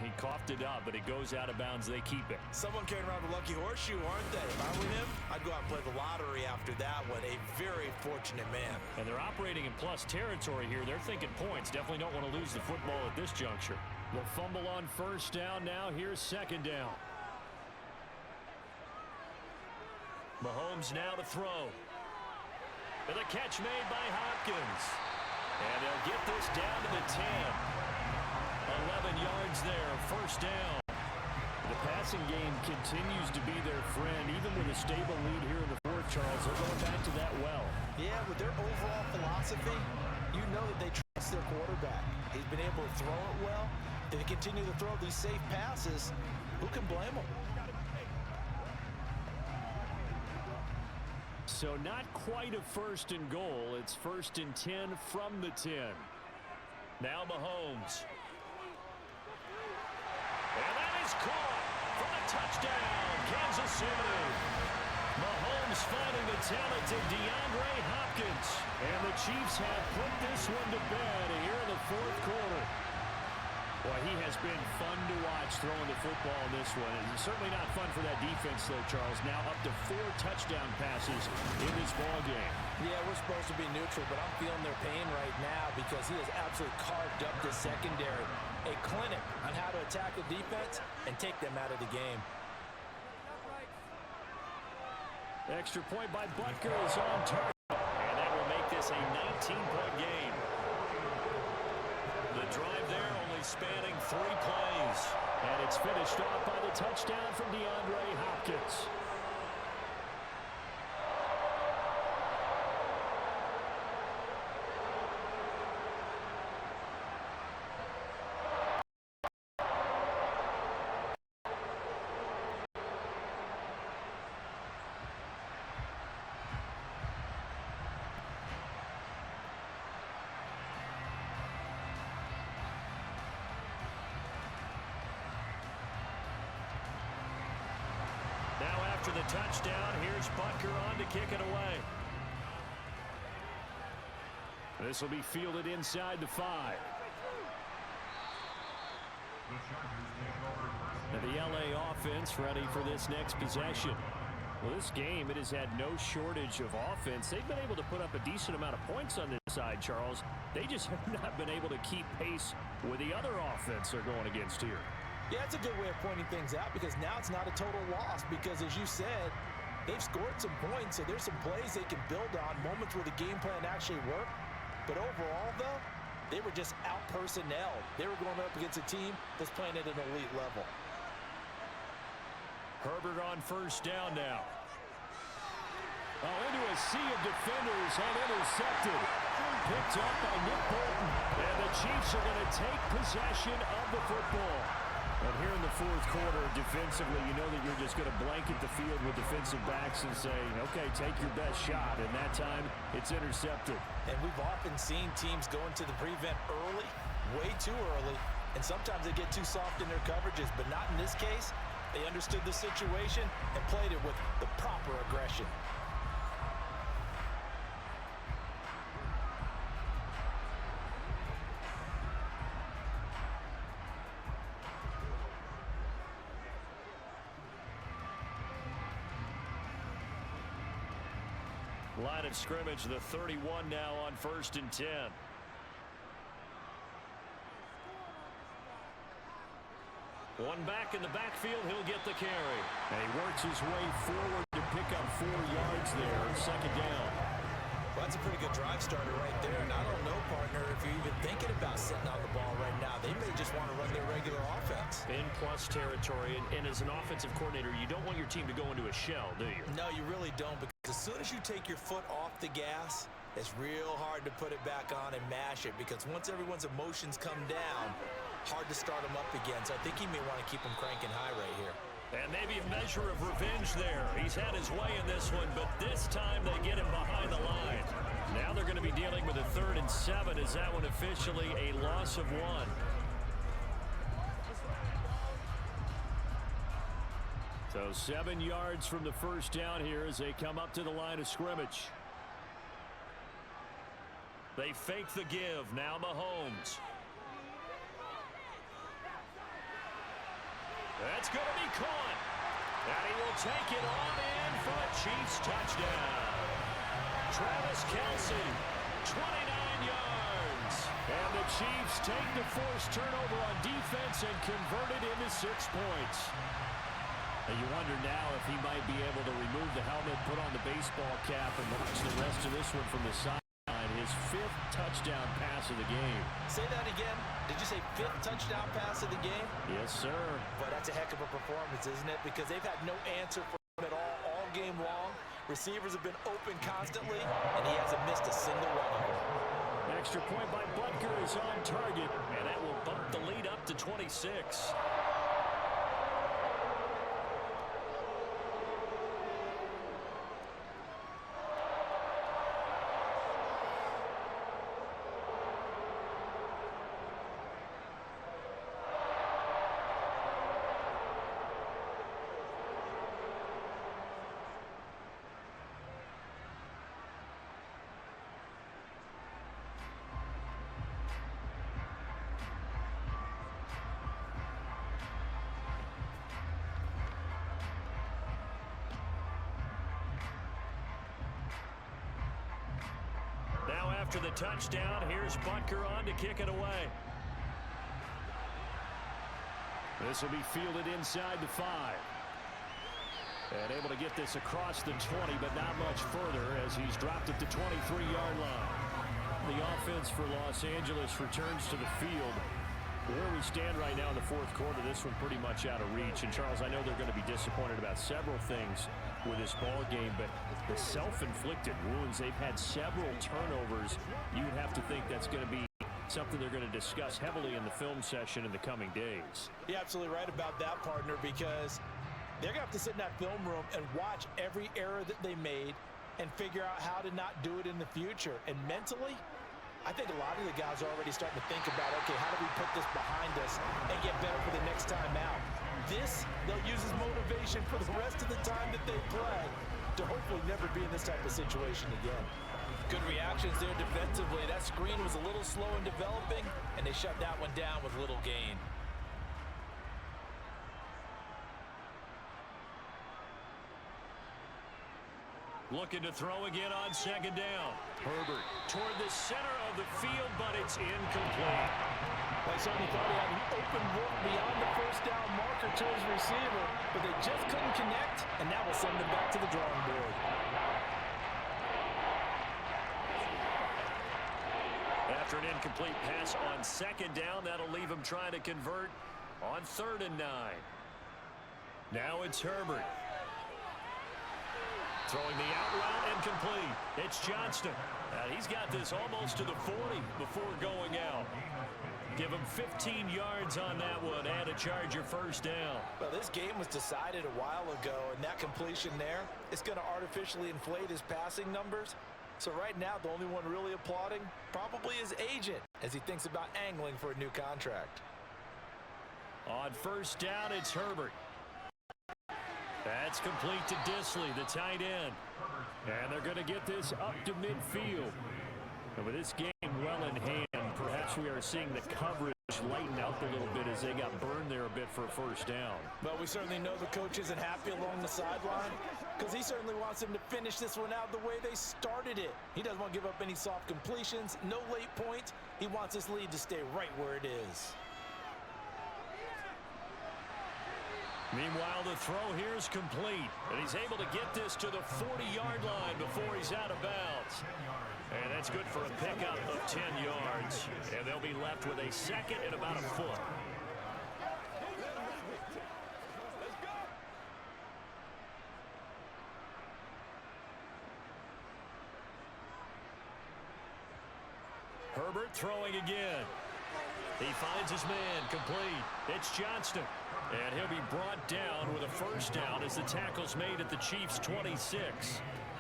Speaker 2: He coughed it up, but it goes out of bounds. They keep it.
Speaker 6: Someone carrying around the lucky horseshoe, aren't they? If I were him, I'd go out and play the lottery after that one. A very fortunate man.
Speaker 2: And they're operating in plus territory here. They're thinking points. Definitely don't want to lose the football at this juncture. The fumble on first down now. Here's second down. Mahomes now to throw. And the catch made by Hopkins. And they'll get this down to the 10. 11 yards there, first down. The passing game continues to be their friend, even with a stable lead here in the fourth, Charles. They're going back to that well.
Speaker 6: Yeah, with their overall philosophy, you know that they trust their quarterback. He's been able to throw it well. They continue to throw these safe passes. Who can blame them?
Speaker 2: So not quite a first and goal. It's first and 10 from the 10. Now Mahomes. And that is caught for the touchdown, Kansas City. Mahomes finding the talented DeAndre Hopkins. And the Chiefs have put this one to bed here in the fourth quarter. Boy, he has been fun to watch throwing the football in this one. It's certainly not fun for that defense, though, Charles. Now up to 4 touchdown passes in this ballgame. Yeah, we're supposed to be neutral, but I'm feeling their pain right now because he has absolutely carved up this secondary. A clinic on how to attack the defense and take them out of the game. Extra point by Butker is on target. And that will make this a 19-point game. The drive there only spanning 3 plays. And it's finished off by the touchdown from DeAndre Hopkins.
Speaker 4: after the touchdown, here's Butker on to kick it away. This will be fielded inside the 5. Now the LA offense ready for this next possession. Well, this game, it has had no shortage of offense. They've been able to put up a decent amount of points on this side, Charles. They just have not been able to keep pace with the other offense they're going against here.
Speaker 6: Yeah, it's a good way of pointing things out because now it's not a total loss because, as you said, they've scored some points, so there's some plays they can build on, moments where the game plan actually worked. But overall, though, they were just out-personnelled. They were going up against a team that's playing at an elite level.
Speaker 4: Herbert on first down now. Oh, into a sea of defenders and intercepted. Picked up by Nick Bolton. And the Chiefs are going to take possession of the football. But here in the fourth quarter, defensively, you know that you're just going to blanket the field with defensive backs and say, okay, take your best shot. And that time, it's intercepted.
Speaker 6: And we've often seen teams go into the prevent early, way too early. And sometimes they get too soft in their coverages, but not in this case. They understood the situation and played it with the proper aggression.
Speaker 4: Line of scrimmage, the 31 now on 1st and 10. One back in the backfield, he'll get the carry. And he works his way forward to pick up 4 yards there, second down.
Speaker 6: Well, that's a pretty good drive starter right there. And I don't know, partner, if you're even thinking about setting on the ball right now. They may just want to run their regular offense.
Speaker 4: In plus territory, and as an offensive coordinator, you don't want your team to go into a shell, do you?
Speaker 6: No, you really don't, because as soon as you take your foot off the gas, it's real hard to put it back on and mash it, because once everyone's emotions come down, hard to start them up again. So I think he may want to keep them cranking high right here.
Speaker 4: And maybe a measure of revenge there. He's had his way in this one, but this time they get him behind the line. Now they're going to be dealing with a 3rd and 7. Is that one officially a loss of 1? So 7 yards from the first down here as they come up to the line of scrimmage. They fake the give. Now Mahomes. That's going to be caught. And he will take it on in for a Chiefs touchdown. Travis Kelce, 29 yards. And the Chiefs take the forced turnover on defense and convert it into 6 points. And you wonder now if he might be able to remove the helmet, put on the baseball cap, and watch the rest of this one from the side. His 5th touchdown pass of the game.
Speaker 6: Say that again. Did you say 5th touchdown pass of the game?
Speaker 4: Yes, sir.
Speaker 6: But that's a heck of a performance, isn't it? Because they've had no answer for him at all game long. Receivers have been open constantly, and he hasn't missed a single one of them.
Speaker 4: Extra point by Butker is on target, and that will bump the lead up to 26. After the touchdown, here's Butker on to kick it away. This will be fielded inside the 5. And able to get this across the 20, but not much further as he's dropped at the 23-yard line. The offense for Los Angeles returns to the field. Where we stand right now in the fourth quarter, this one pretty much out of reach. And, Charles, I know they're going to be disappointed about several things with this ball game, but the self-inflicted wounds, they've had several turnovers. You would have to think that's going to be something they're going to discuss heavily in the film session in the coming days.
Speaker 6: You're absolutely right about that, partner, because they're going to have to sit in that film room and watch every error that they made and figure out how to not do it in the future. And mentally, I think a lot of the guys are already starting to think about, okay, how do we put this behind us and get better for the next time out? this they'll use as motivation for the rest of the time that they play to hopefully never be in this type of situation again. Good reactions there defensively. That screen was a little slow in developing, and they shut that one down with little gain.
Speaker 2: Looking to throw again on second down. Herbert toward the center of the field, but it's incomplete.
Speaker 6: They certainly thought he had an open look beyond the first down marker to his receiver, but they just couldn't connect, and that will send them back to the drawing board.
Speaker 2: After an incomplete pass on second down, that'll leave him trying to convert on 3rd and 9. Now it's Herbert. Throwing the out route incomplete. It's Johnston. He's got this almost to the 40 before going out. Give him 15 yards on that one and a Charger first down.
Speaker 6: Well, this game was decided a while ago, and that completion there is going to artificially inflate his passing numbers. So right now, the only one really applauding probably his agent as he thinks about angling for a new contract.
Speaker 2: On first down, it's Herbert. That's complete to Disley, the tight end. And they're going to get this up to midfield. And with this game well in hand, perhaps we are seeing the coverage lighten up a little bit as they got burned there a bit for a first down.
Speaker 6: But we certainly know the coach isn't happy along the sideline because he certainly wants them to finish this one out the way they started it. He doesn't want to give up any soft completions, no late points. He wants this lead to stay right where it is.
Speaker 2: Meanwhile, the throw here is complete, and he's able to get this to the 40-yard line before he's out of bounds. And that's good for a pickup of 10 yards, and they'll be left with a second and about a foot. Herbert throwing again. He finds his man, complete. It's Johnston. And he'll be brought down with a first down as the tackle's made at the Chiefs' 26.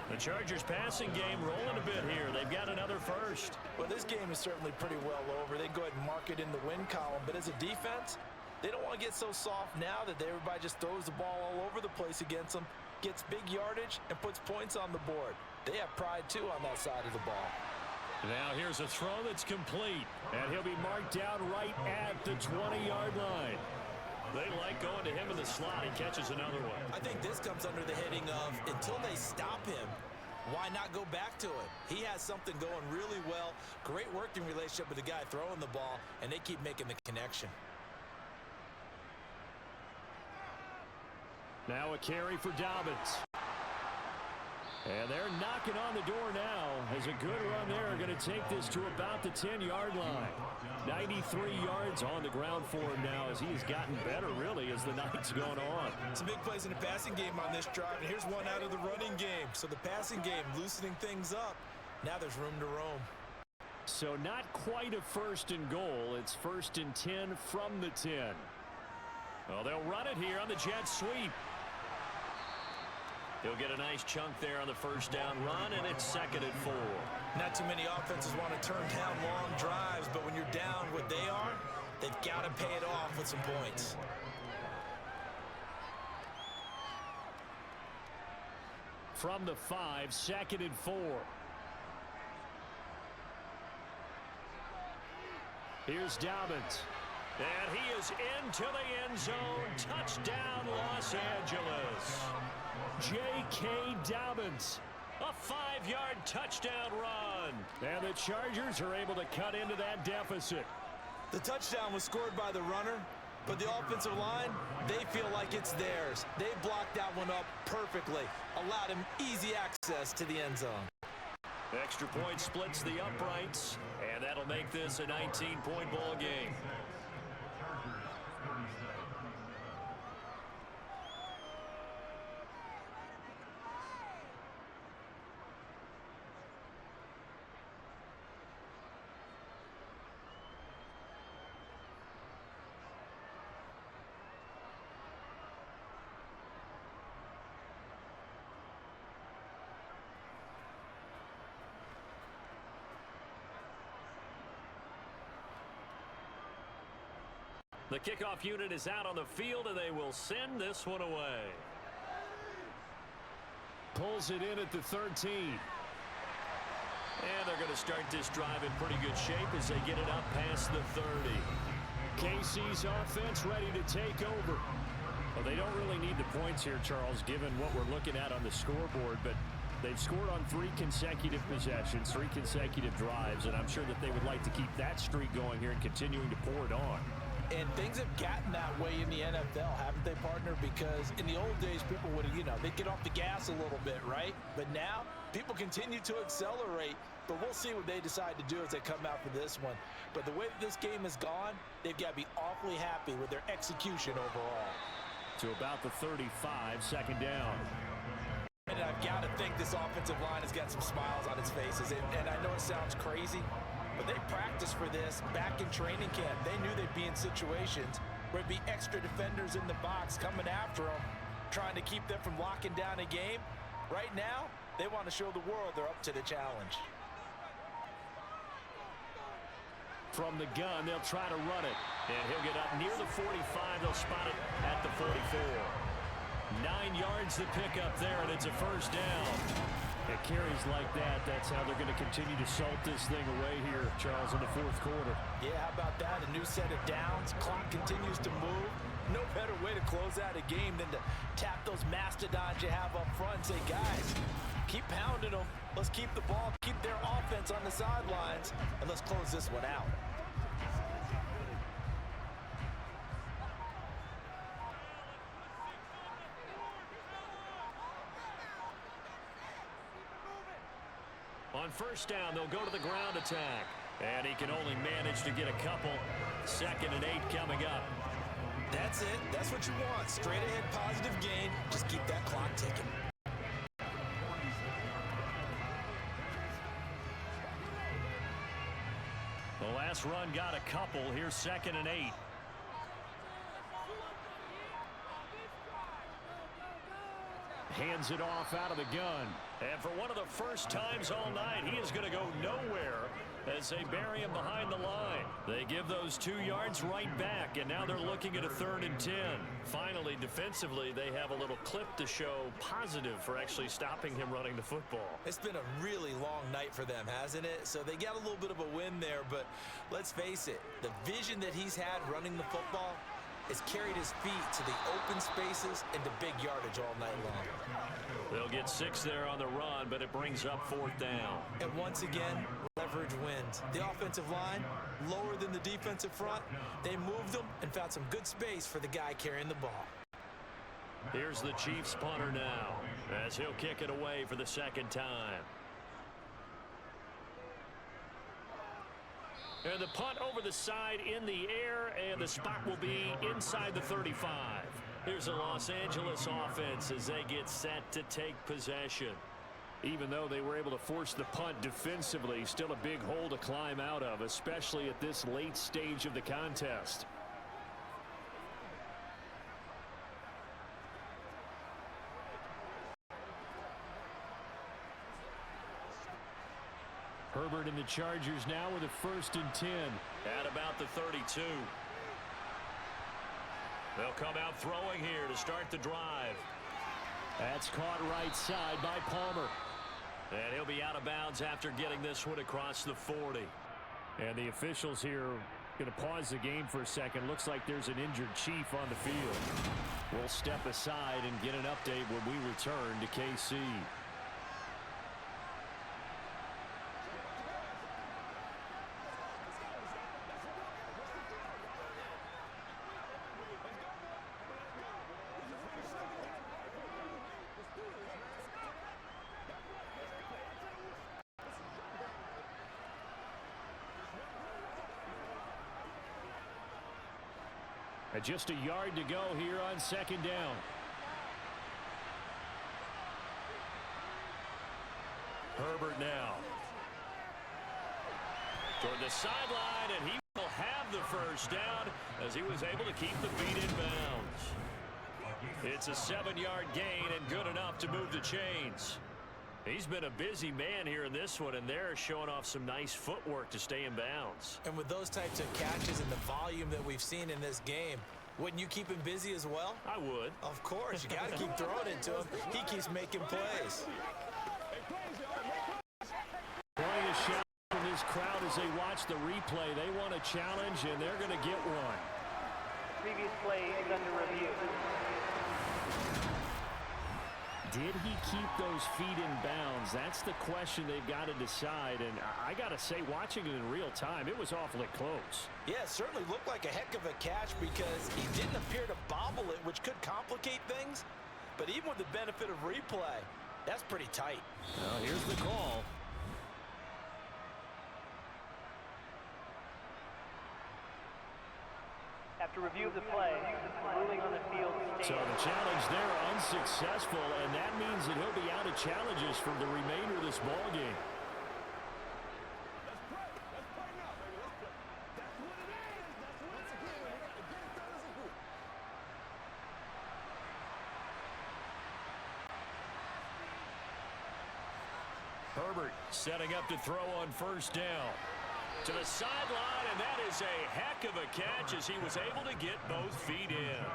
Speaker 2: The Chargers' passing game rolling a bit here. They've got another first.
Speaker 6: Well, this game is certainly pretty well over. They go ahead and mark it in the win column. But as a defense, they don't want to get so soft now that everybody just throws the ball all over the place against them, gets big yardage, and puts points on the board. They have pride, too, on that side of the ball.
Speaker 2: Now here's a throw that's complete. And he'll be marked down right at the 20-yard line. They like going to him in the slot. He catches another one.
Speaker 6: I think this comes under the heading of until they stop him, why not go back to it? He has something going really well. Great working relationship with the guy throwing the ball, and they keep making the connection.
Speaker 2: Now a carry for Dobbins. And they're knocking on the door now as a good run there are going to take this to about the 10-yard line. 93 yards on the ground for him now as he has gotten better, really, as the night's gone on.
Speaker 6: Some big plays in the passing game on this drive, and here's one out of the running game. So the passing game loosening things up. Now there's room to roam.
Speaker 2: So not quite a first and goal. It's 1st and 10 from the 10. Well, they'll run it here on the jet sweep. He'll get a nice chunk there on the first down run, and it's 2nd and 4.
Speaker 6: Not too many offenses want to turn down long drives, but when you're down what they are, they've got to pay it off with some points.
Speaker 2: From the 5, 2nd and 4. Here's Dobbins. And he is into the end zone. Touchdown, Los Angeles. J.K. Dobbins. A 5-yard touchdown run. And the Chargers are able to cut into that deficit.
Speaker 6: The touchdown was scored by the runner, but the offensive line, they feel like it's theirs. They blocked that one up perfectly, allowed him easy access to the end zone.
Speaker 2: Extra point splits the uprights, and that'll make this a 19-point ball game.
Speaker 4: The kickoff unit is out on the field, and they will send this one away.
Speaker 2: Pulls it in at the 13.
Speaker 4: And they're going to start this drive in pretty good shape as they get it up past the 30.
Speaker 2: KC's offense ready to take over. Well, they don't really need the points here, Charles, given what we're looking at on the scoreboard, but they've scored on 3 consecutive possessions, 3 consecutive drives, and I'm sure that they would like to keep that streak going here and continuing to pour it on.
Speaker 6: And things have gotten that way in the NFL, haven't they, partner? Because in the old days, people would have, they'd get off the gas a little bit, right? But now, people continue to accelerate. But we'll see what they decide to do as they come out for this one. But the way that this game has gone, they've got to be awfully happy with their execution overall.
Speaker 2: To about the 35, second down.
Speaker 6: And I've got to think this offensive line has got some smiles on its faces. And I know it sounds crazy, but they practiced for this back in training camp. They knew they'd be in situations where there'd be extra defenders in the box coming after them, trying to keep them from locking down a game. Right now, they want to show the world they're up to the challenge.
Speaker 2: From the gun, they'll try to run it.
Speaker 4: And he'll get up near the 45. They'll spot it at the 44. 9 yards to pick up there, and it's a first down.
Speaker 2: It carries like that. That's how they're going to continue to salt this thing away here, Charles, in the fourth quarter.
Speaker 6: Yeah, how about that? A new set of downs. Clock continues to move. No better way to close out a game than to tap those mastodons you have up front and say, guys, keep pounding them. Let's keep the ball, keep their offense on the sidelines, and let's close this one out.
Speaker 4: On first down, they'll go to the ground attack. And he can only manage to get a couple. 2nd and 8 coming up.
Speaker 6: That's it. That's what you want. Straight ahead positive gain. Just keep that clock ticking.
Speaker 4: The last run got a couple. Here's 2nd and 8.
Speaker 2: Hands it off out of the gun.
Speaker 4: And for one of the first times all night, he is going to go nowhere as they bury him behind the line. They give those 2 yards right back, and now they're looking at a 3rd and 10. Finally, defensively, they have a little clip to show positive for actually stopping him running the football.
Speaker 6: It's been a really long night for them, hasn't it? So they got a little bit of a win there, but let's face it, the vision that he's had running the football has carried his feet to the open spaces and the big yardage all night long.
Speaker 4: They'll get 6 there on the run, but it brings up 4th down.
Speaker 6: And once again, leverage wins. The offensive line, lower than the defensive front. They moved them and found some good space for the guy carrying the ball.
Speaker 4: Here's the Chiefs punter now as he'll kick it away for the 2nd time. And the punt over the side in the air, and the spot will be inside the 35. Here's the Los Angeles offense as they get set to take possession.
Speaker 2: Even though they were able to force the punt defensively, still a big hole to climb out of, especially at this late stage of the contest. Herbert and the Chargers now with a 1st and 10.
Speaker 4: At about the 32. They'll come out throwing here to start the drive.
Speaker 2: That's caught right side by Palmer.
Speaker 4: And he'll be out of bounds after getting this one across the 40.
Speaker 2: And the officials here going to pause the game for a second. Looks like there's an injured Chief on the field. We'll step aside and get an update when we return to KC. And just a yard to go here on 2nd down.
Speaker 4: Herbert now. Toward the sideline, and he will have the first down as he was able to keep the feet in bounds. It's a 7-yard gain and good enough to move the chains. He's been a busy man here in this one, and they're showing off some nice footwork to stay in bounds.
Speaker 6: And with those types of catches and the volume that we've seen in this game, wouldn't you keep him busy as well?
Speaker 4: I would.
Speaker 6: Of course. You got to keep throwing it to him. He keeps making plays.
Speaker 2: Plenty of shout from this crowd as they watch the replay. They want a challenge, and they're going to get one.
Speaker 5: The previous play is under review.
Speaker 2: Did he keep those feet in bounds? That's the question they've got to decide. And I got to say, watching it in real time, it was awfully close.
Speaker 6: Yeah, it certainly looked like a heck of a catch because he didn't appear to bobble it, which could complicate things. But even with the benefit of replay, that's pretty tight.
Speaker 2: Well, here's the call.
Speaker 5: After review of the play, the ruling on the field stands.
Speaker 2: So the challenge there unsuccessful, and that means that he'll be out of challenges for the remainder of this ball game.
Speaker 4: Herbert setting up to throw on first down. To the sideline, and that is a heck of a catch as he was able to get both feet in.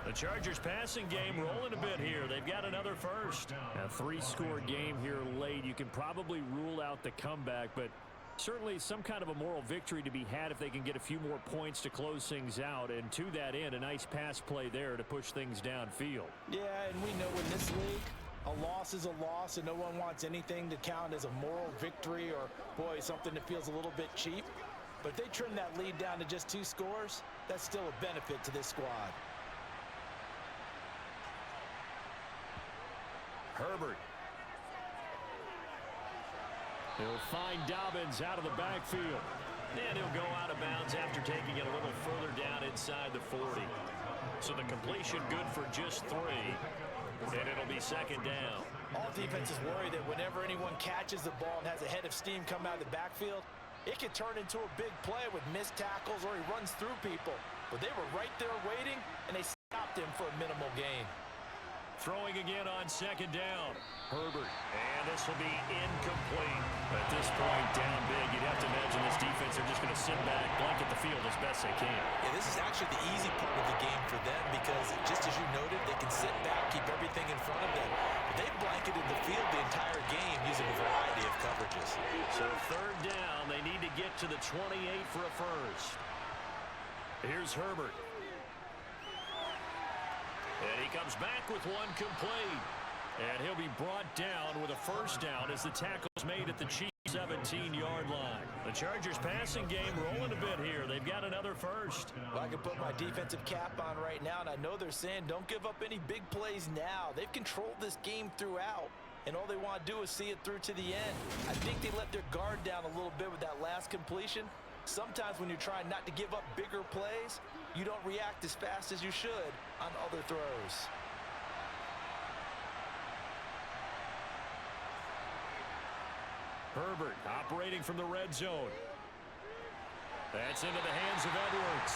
Speaker 4: The Chargers passing game rolling a bit here. They've got another first.
Speaker 2: A three-score game here late. You can probably rule out the comeback, but certainly some kind of a moral victory to be had if they can get a few more points to close things out. And to that end, a nice pass play there to push things downfield.
Speaker 6: Yeah, and we know in this league, a loss is a loss, and no one wants anything to count as a moral victory or, boy, something that feels a little bit cheap. But if they trim that lead down to just 2 scores, that's still a benefit to this squad.
Speaker 4: Herbert.
Speaker 2: He'll find Dobbins out of the backfield.
Speaker 4: And he'll go out of bounds after taking it a little further down inside the 40. So the completion good for just 3. And it'll be second down.
Speaker 6: All defenses worry that whenever anyone catches the ball and has a head of steam come out of the backfield, it can turn into a big play with missed tackles or he runs through people. But they were right there waiting, and they stopped him for a minimal gain.
Speaker 4: Throwing again on second down. Herbert. And this will be incomplete. At this point, down big, you'd have to imagine this defense are just going to sit back, blanket the field as best they can.
Speaker 6: Yeah, this is actually the easy part of the game for them because, just as you noted, they can sit back, keep everything in front of them. But they've blanketed the field the entire game using a variety of coverages.
Speaker 4: So third down, they need to get to the 28 for a first. Here's Herbert. And he comes back with one complete. And he'll be brought down with a first down as the tackle is made at the Chiefs' 17-yard line. The Chargers passing game rolling a bit here. They've got another first.
Speaker 6: Well, I can put my defensive cap on right now, and I know they're saying don't give up any big plays now. They've controlled this game throughout, and all they want to do is see it through to the end. I think they let their guard down a little bit with that last completion. Sometimes when you're trying not to give up bigger plays, you don't react as fast as you should on other throws.
Speaker 2: Herbert operating from the red zone. That's into the hands of Edwards.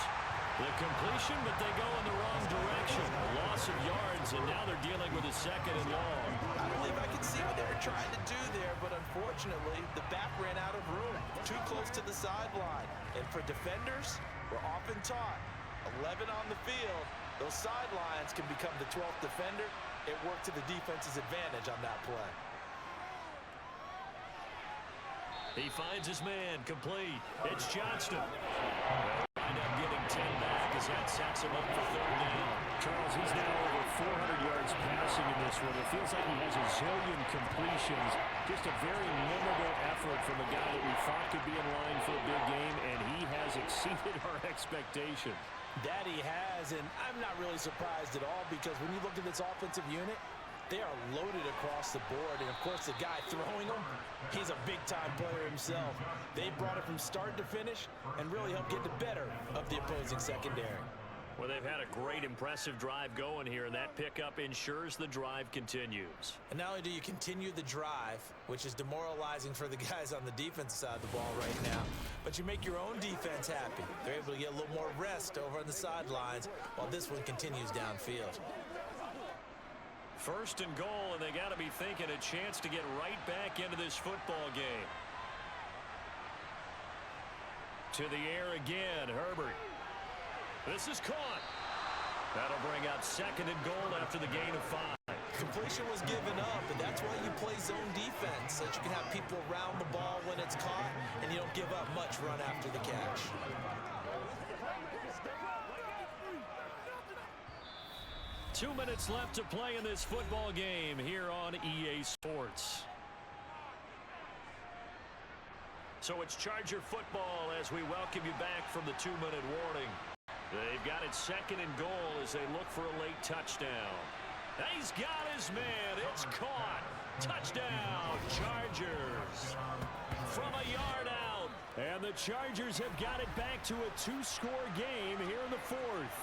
Speaker 2: The completion, but they go in the wrong direction. A loss of yards, and now they're dealing with a second and long.
Speaker 6: I believe I can see what they were trying to do there, but unfortunately, the back ran out of room. Too close to the sideline. And for defenders, we're often taught, 11 on the field, those sidelines can become the 12th defender. It worked to the defense's advantage on that play.
Speaker 4: He finds his man, complete. It's Johnston. They'll wind up getting 10 back as that sets him up for third down.
Speaker 2: Charles, he's now over 400 yards passing in this one. It feels like he has a zillion completions. Just a very memorable effort from a guy that we thought could be in line for a big game, and he has exceeded our expectations.
Speaker 6: That he has, and I'm not really surprised at all because when you look at this offensive unit, they are loaded across the board, and of course the guy throwing them, he's a big-time player himself. They brought it from start to finish and really helped get the better of the opposing secondary.
Speaker 4: Well, they've had a great, impressive drive going here, and that pickup ensures the drive continues.
Speaker 6: And not only do you continue the drive, which is demoralizing for the guys on the defensive side of the ball right now, but you make your own defense happy. They're able to get a little more rest over on the sidelines while this one continues downfield.
Speaker 2: First and goal, and they got to be thinking a chance to get right back into this football game. To the air again, Herbert. This is caught. That'll bring out second and goal after the gain of 5.
Speaker 6: Completion was given up, and that's why you play zone defense, so that you can have people around the ball when it's caught, and you don't give up much run after the catch.
Speaker 2: Two minutes left to play in this football game here on EA Sports. So it's Charger football as we welcome you back from the 2-minute warning. They've got it second and goal as they look for a late touchdown. He's got his man. It's caught. Touchdown, Chargers. From a yard out. And the Chargers have got it back to a 2-score game here in the 4th.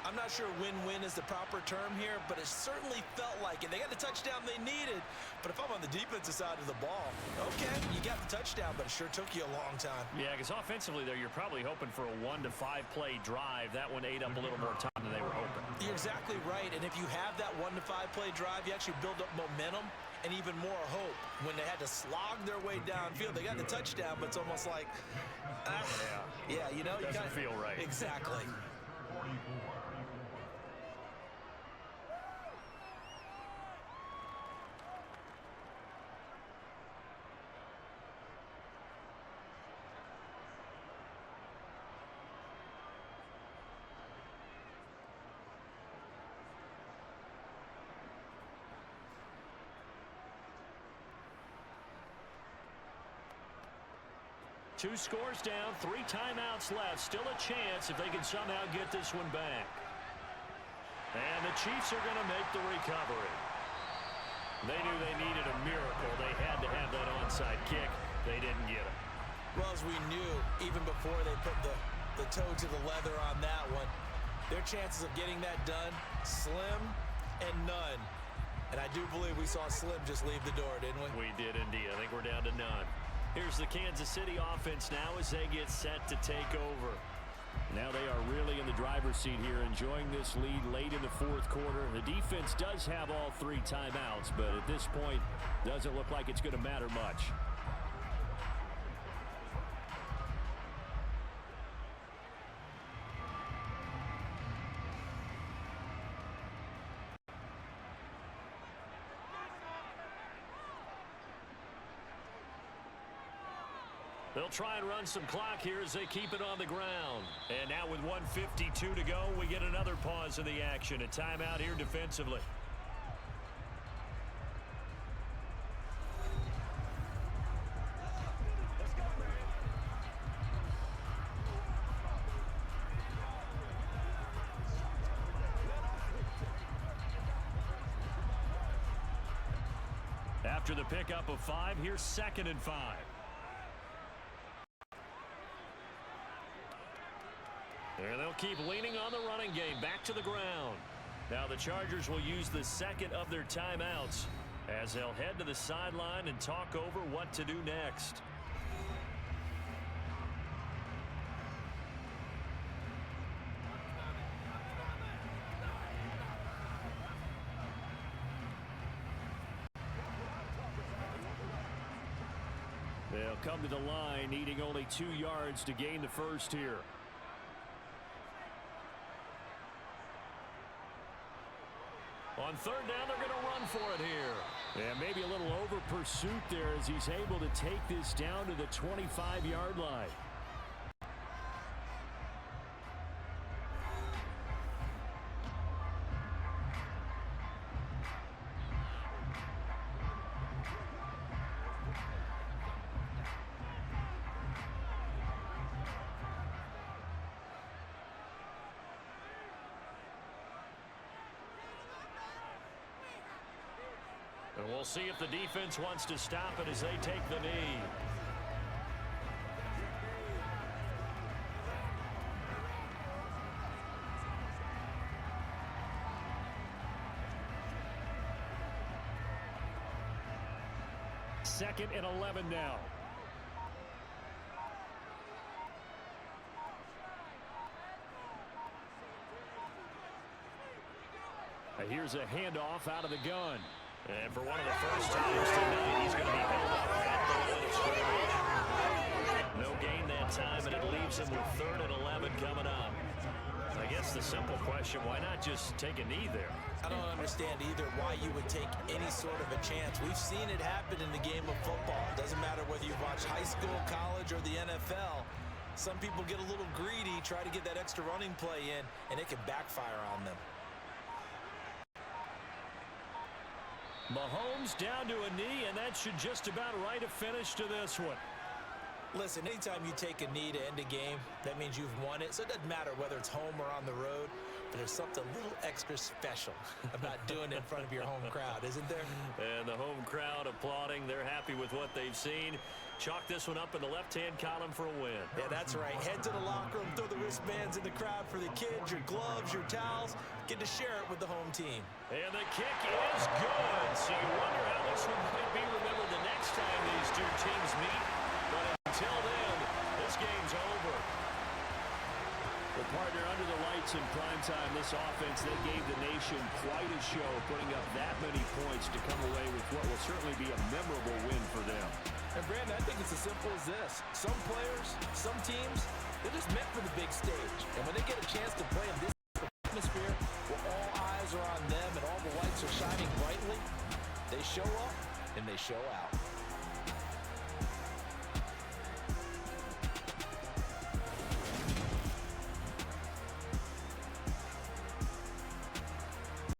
Speaker 6: I'm not sure win-win is the proper term here, but it certainly felt like it. They got the touchdown they needed, but if I'm on the defensive side of the ball, okay, you got the touchdown, but it sure took you a long time.
Speaker 2: Yeah, because offensively there, you're probably hoping for a 1 to 5 play drive. That one ate up a little more time than they were hoping.
Speaker 6: You're exactly right, and if you have that 1 to 5 play drive, you actually build up momentum and even more hope. When they had to slog their way downfield, they got the touchdown, but it's almost like, yeah, you know, you
Speaker 2: doesn't feel right.
Speaker 6: Exactly.
Speaker 2: Two scores down, 3 timeouts left. Still a chance if they can somehow get this one back. And the Chiefs are going to make the recovery. They knew they needed a miracle. They had to have that onside kick. They didn't get it.
Speaker 6: Well, as we knew, even before they put the toe to the leather on that one, their chances of getting that done, slim and none. And I do believe we saw Slim just leave the door, didn't we?
Speaker 2: We did indeed. I think we're down to none. Here's the Kansas City offense now as they get set to take over. Now they are really in the driver's seat here, enjoying this lead late in the 4th quarter. The defense does have all 3 timeouts, but at this point, doesn't look like it's going to matter much. They'll try and run some clock here as they keep it on the ground. And now with 1:52 to go, we get another pause in the action. A timeout here defensively. After the pickup of 5, here's 2nd and 5. And they'll keep leaning on the running game back to the ground. Now the Chargers will use the 2nd of their timeouts as they'll head to the sideline and talk over what to do next. They'll come to the line, needing only 2 yards to gain the first here. On 3rd down, they're going to run for it here. And maybe a little over pursuit there as he's able to take this down to the 25-yard line. And we'll see if the defense wants to stop it as they take the knee. Second and 11 now. Here's a handoff out of the gun.
Speaker 4: And for one of the first times tonight, he's going to be held up at the line of scrimmage. No gain that time, and it leaves him with 3rd and 11 coming up. I guess the simple question, why not just take a knee there?
Speaker 6: I don't understand either why you would take any sort of a chance. We've seen it happen in the game of football. It doesn't matter whether you watch high school, college, or the NFL. Some people get a little greedy, try to get that extra running play in, and it can backfire on them.
Speaker 2: Mahomes down to a knee, and that should just about write a finish to this one.
Speaker 6: Listen, anytime you take a knee to end a game, that means you've won it. So it doesn't matter whether it's home or on the road, but there's something a little extra special about doing it in front of your home crowd, isn't there?
Speaker 4: And the home crowd applauding. They're happy with what they've seen. Chalk this one up in the left-hand column for a win.
Speaker 6: Yeah, that's right. Head to the locker room, throw the wristbands in the crowd for the kids, your gloves, your towels. Get to share it with the home team.
Speaker 4: And the kick is good. So you wonder how this one might be remembered the next time these two teams meet. But until then, this game's over.
Speaker 2: Well, partner, under the lights in primetime, this offense, they gave the nation quite a show, putting up that many points to come away with what will certainly be a memorable win for them.
Speaker 6: And, Brandon, I think it's as simple as this. Some players, some teams, they're just meant for the big stage. And when they get a chance to play in this atmosphere where all eyes are on them and all the lights are shining brightly, they show up and they show out.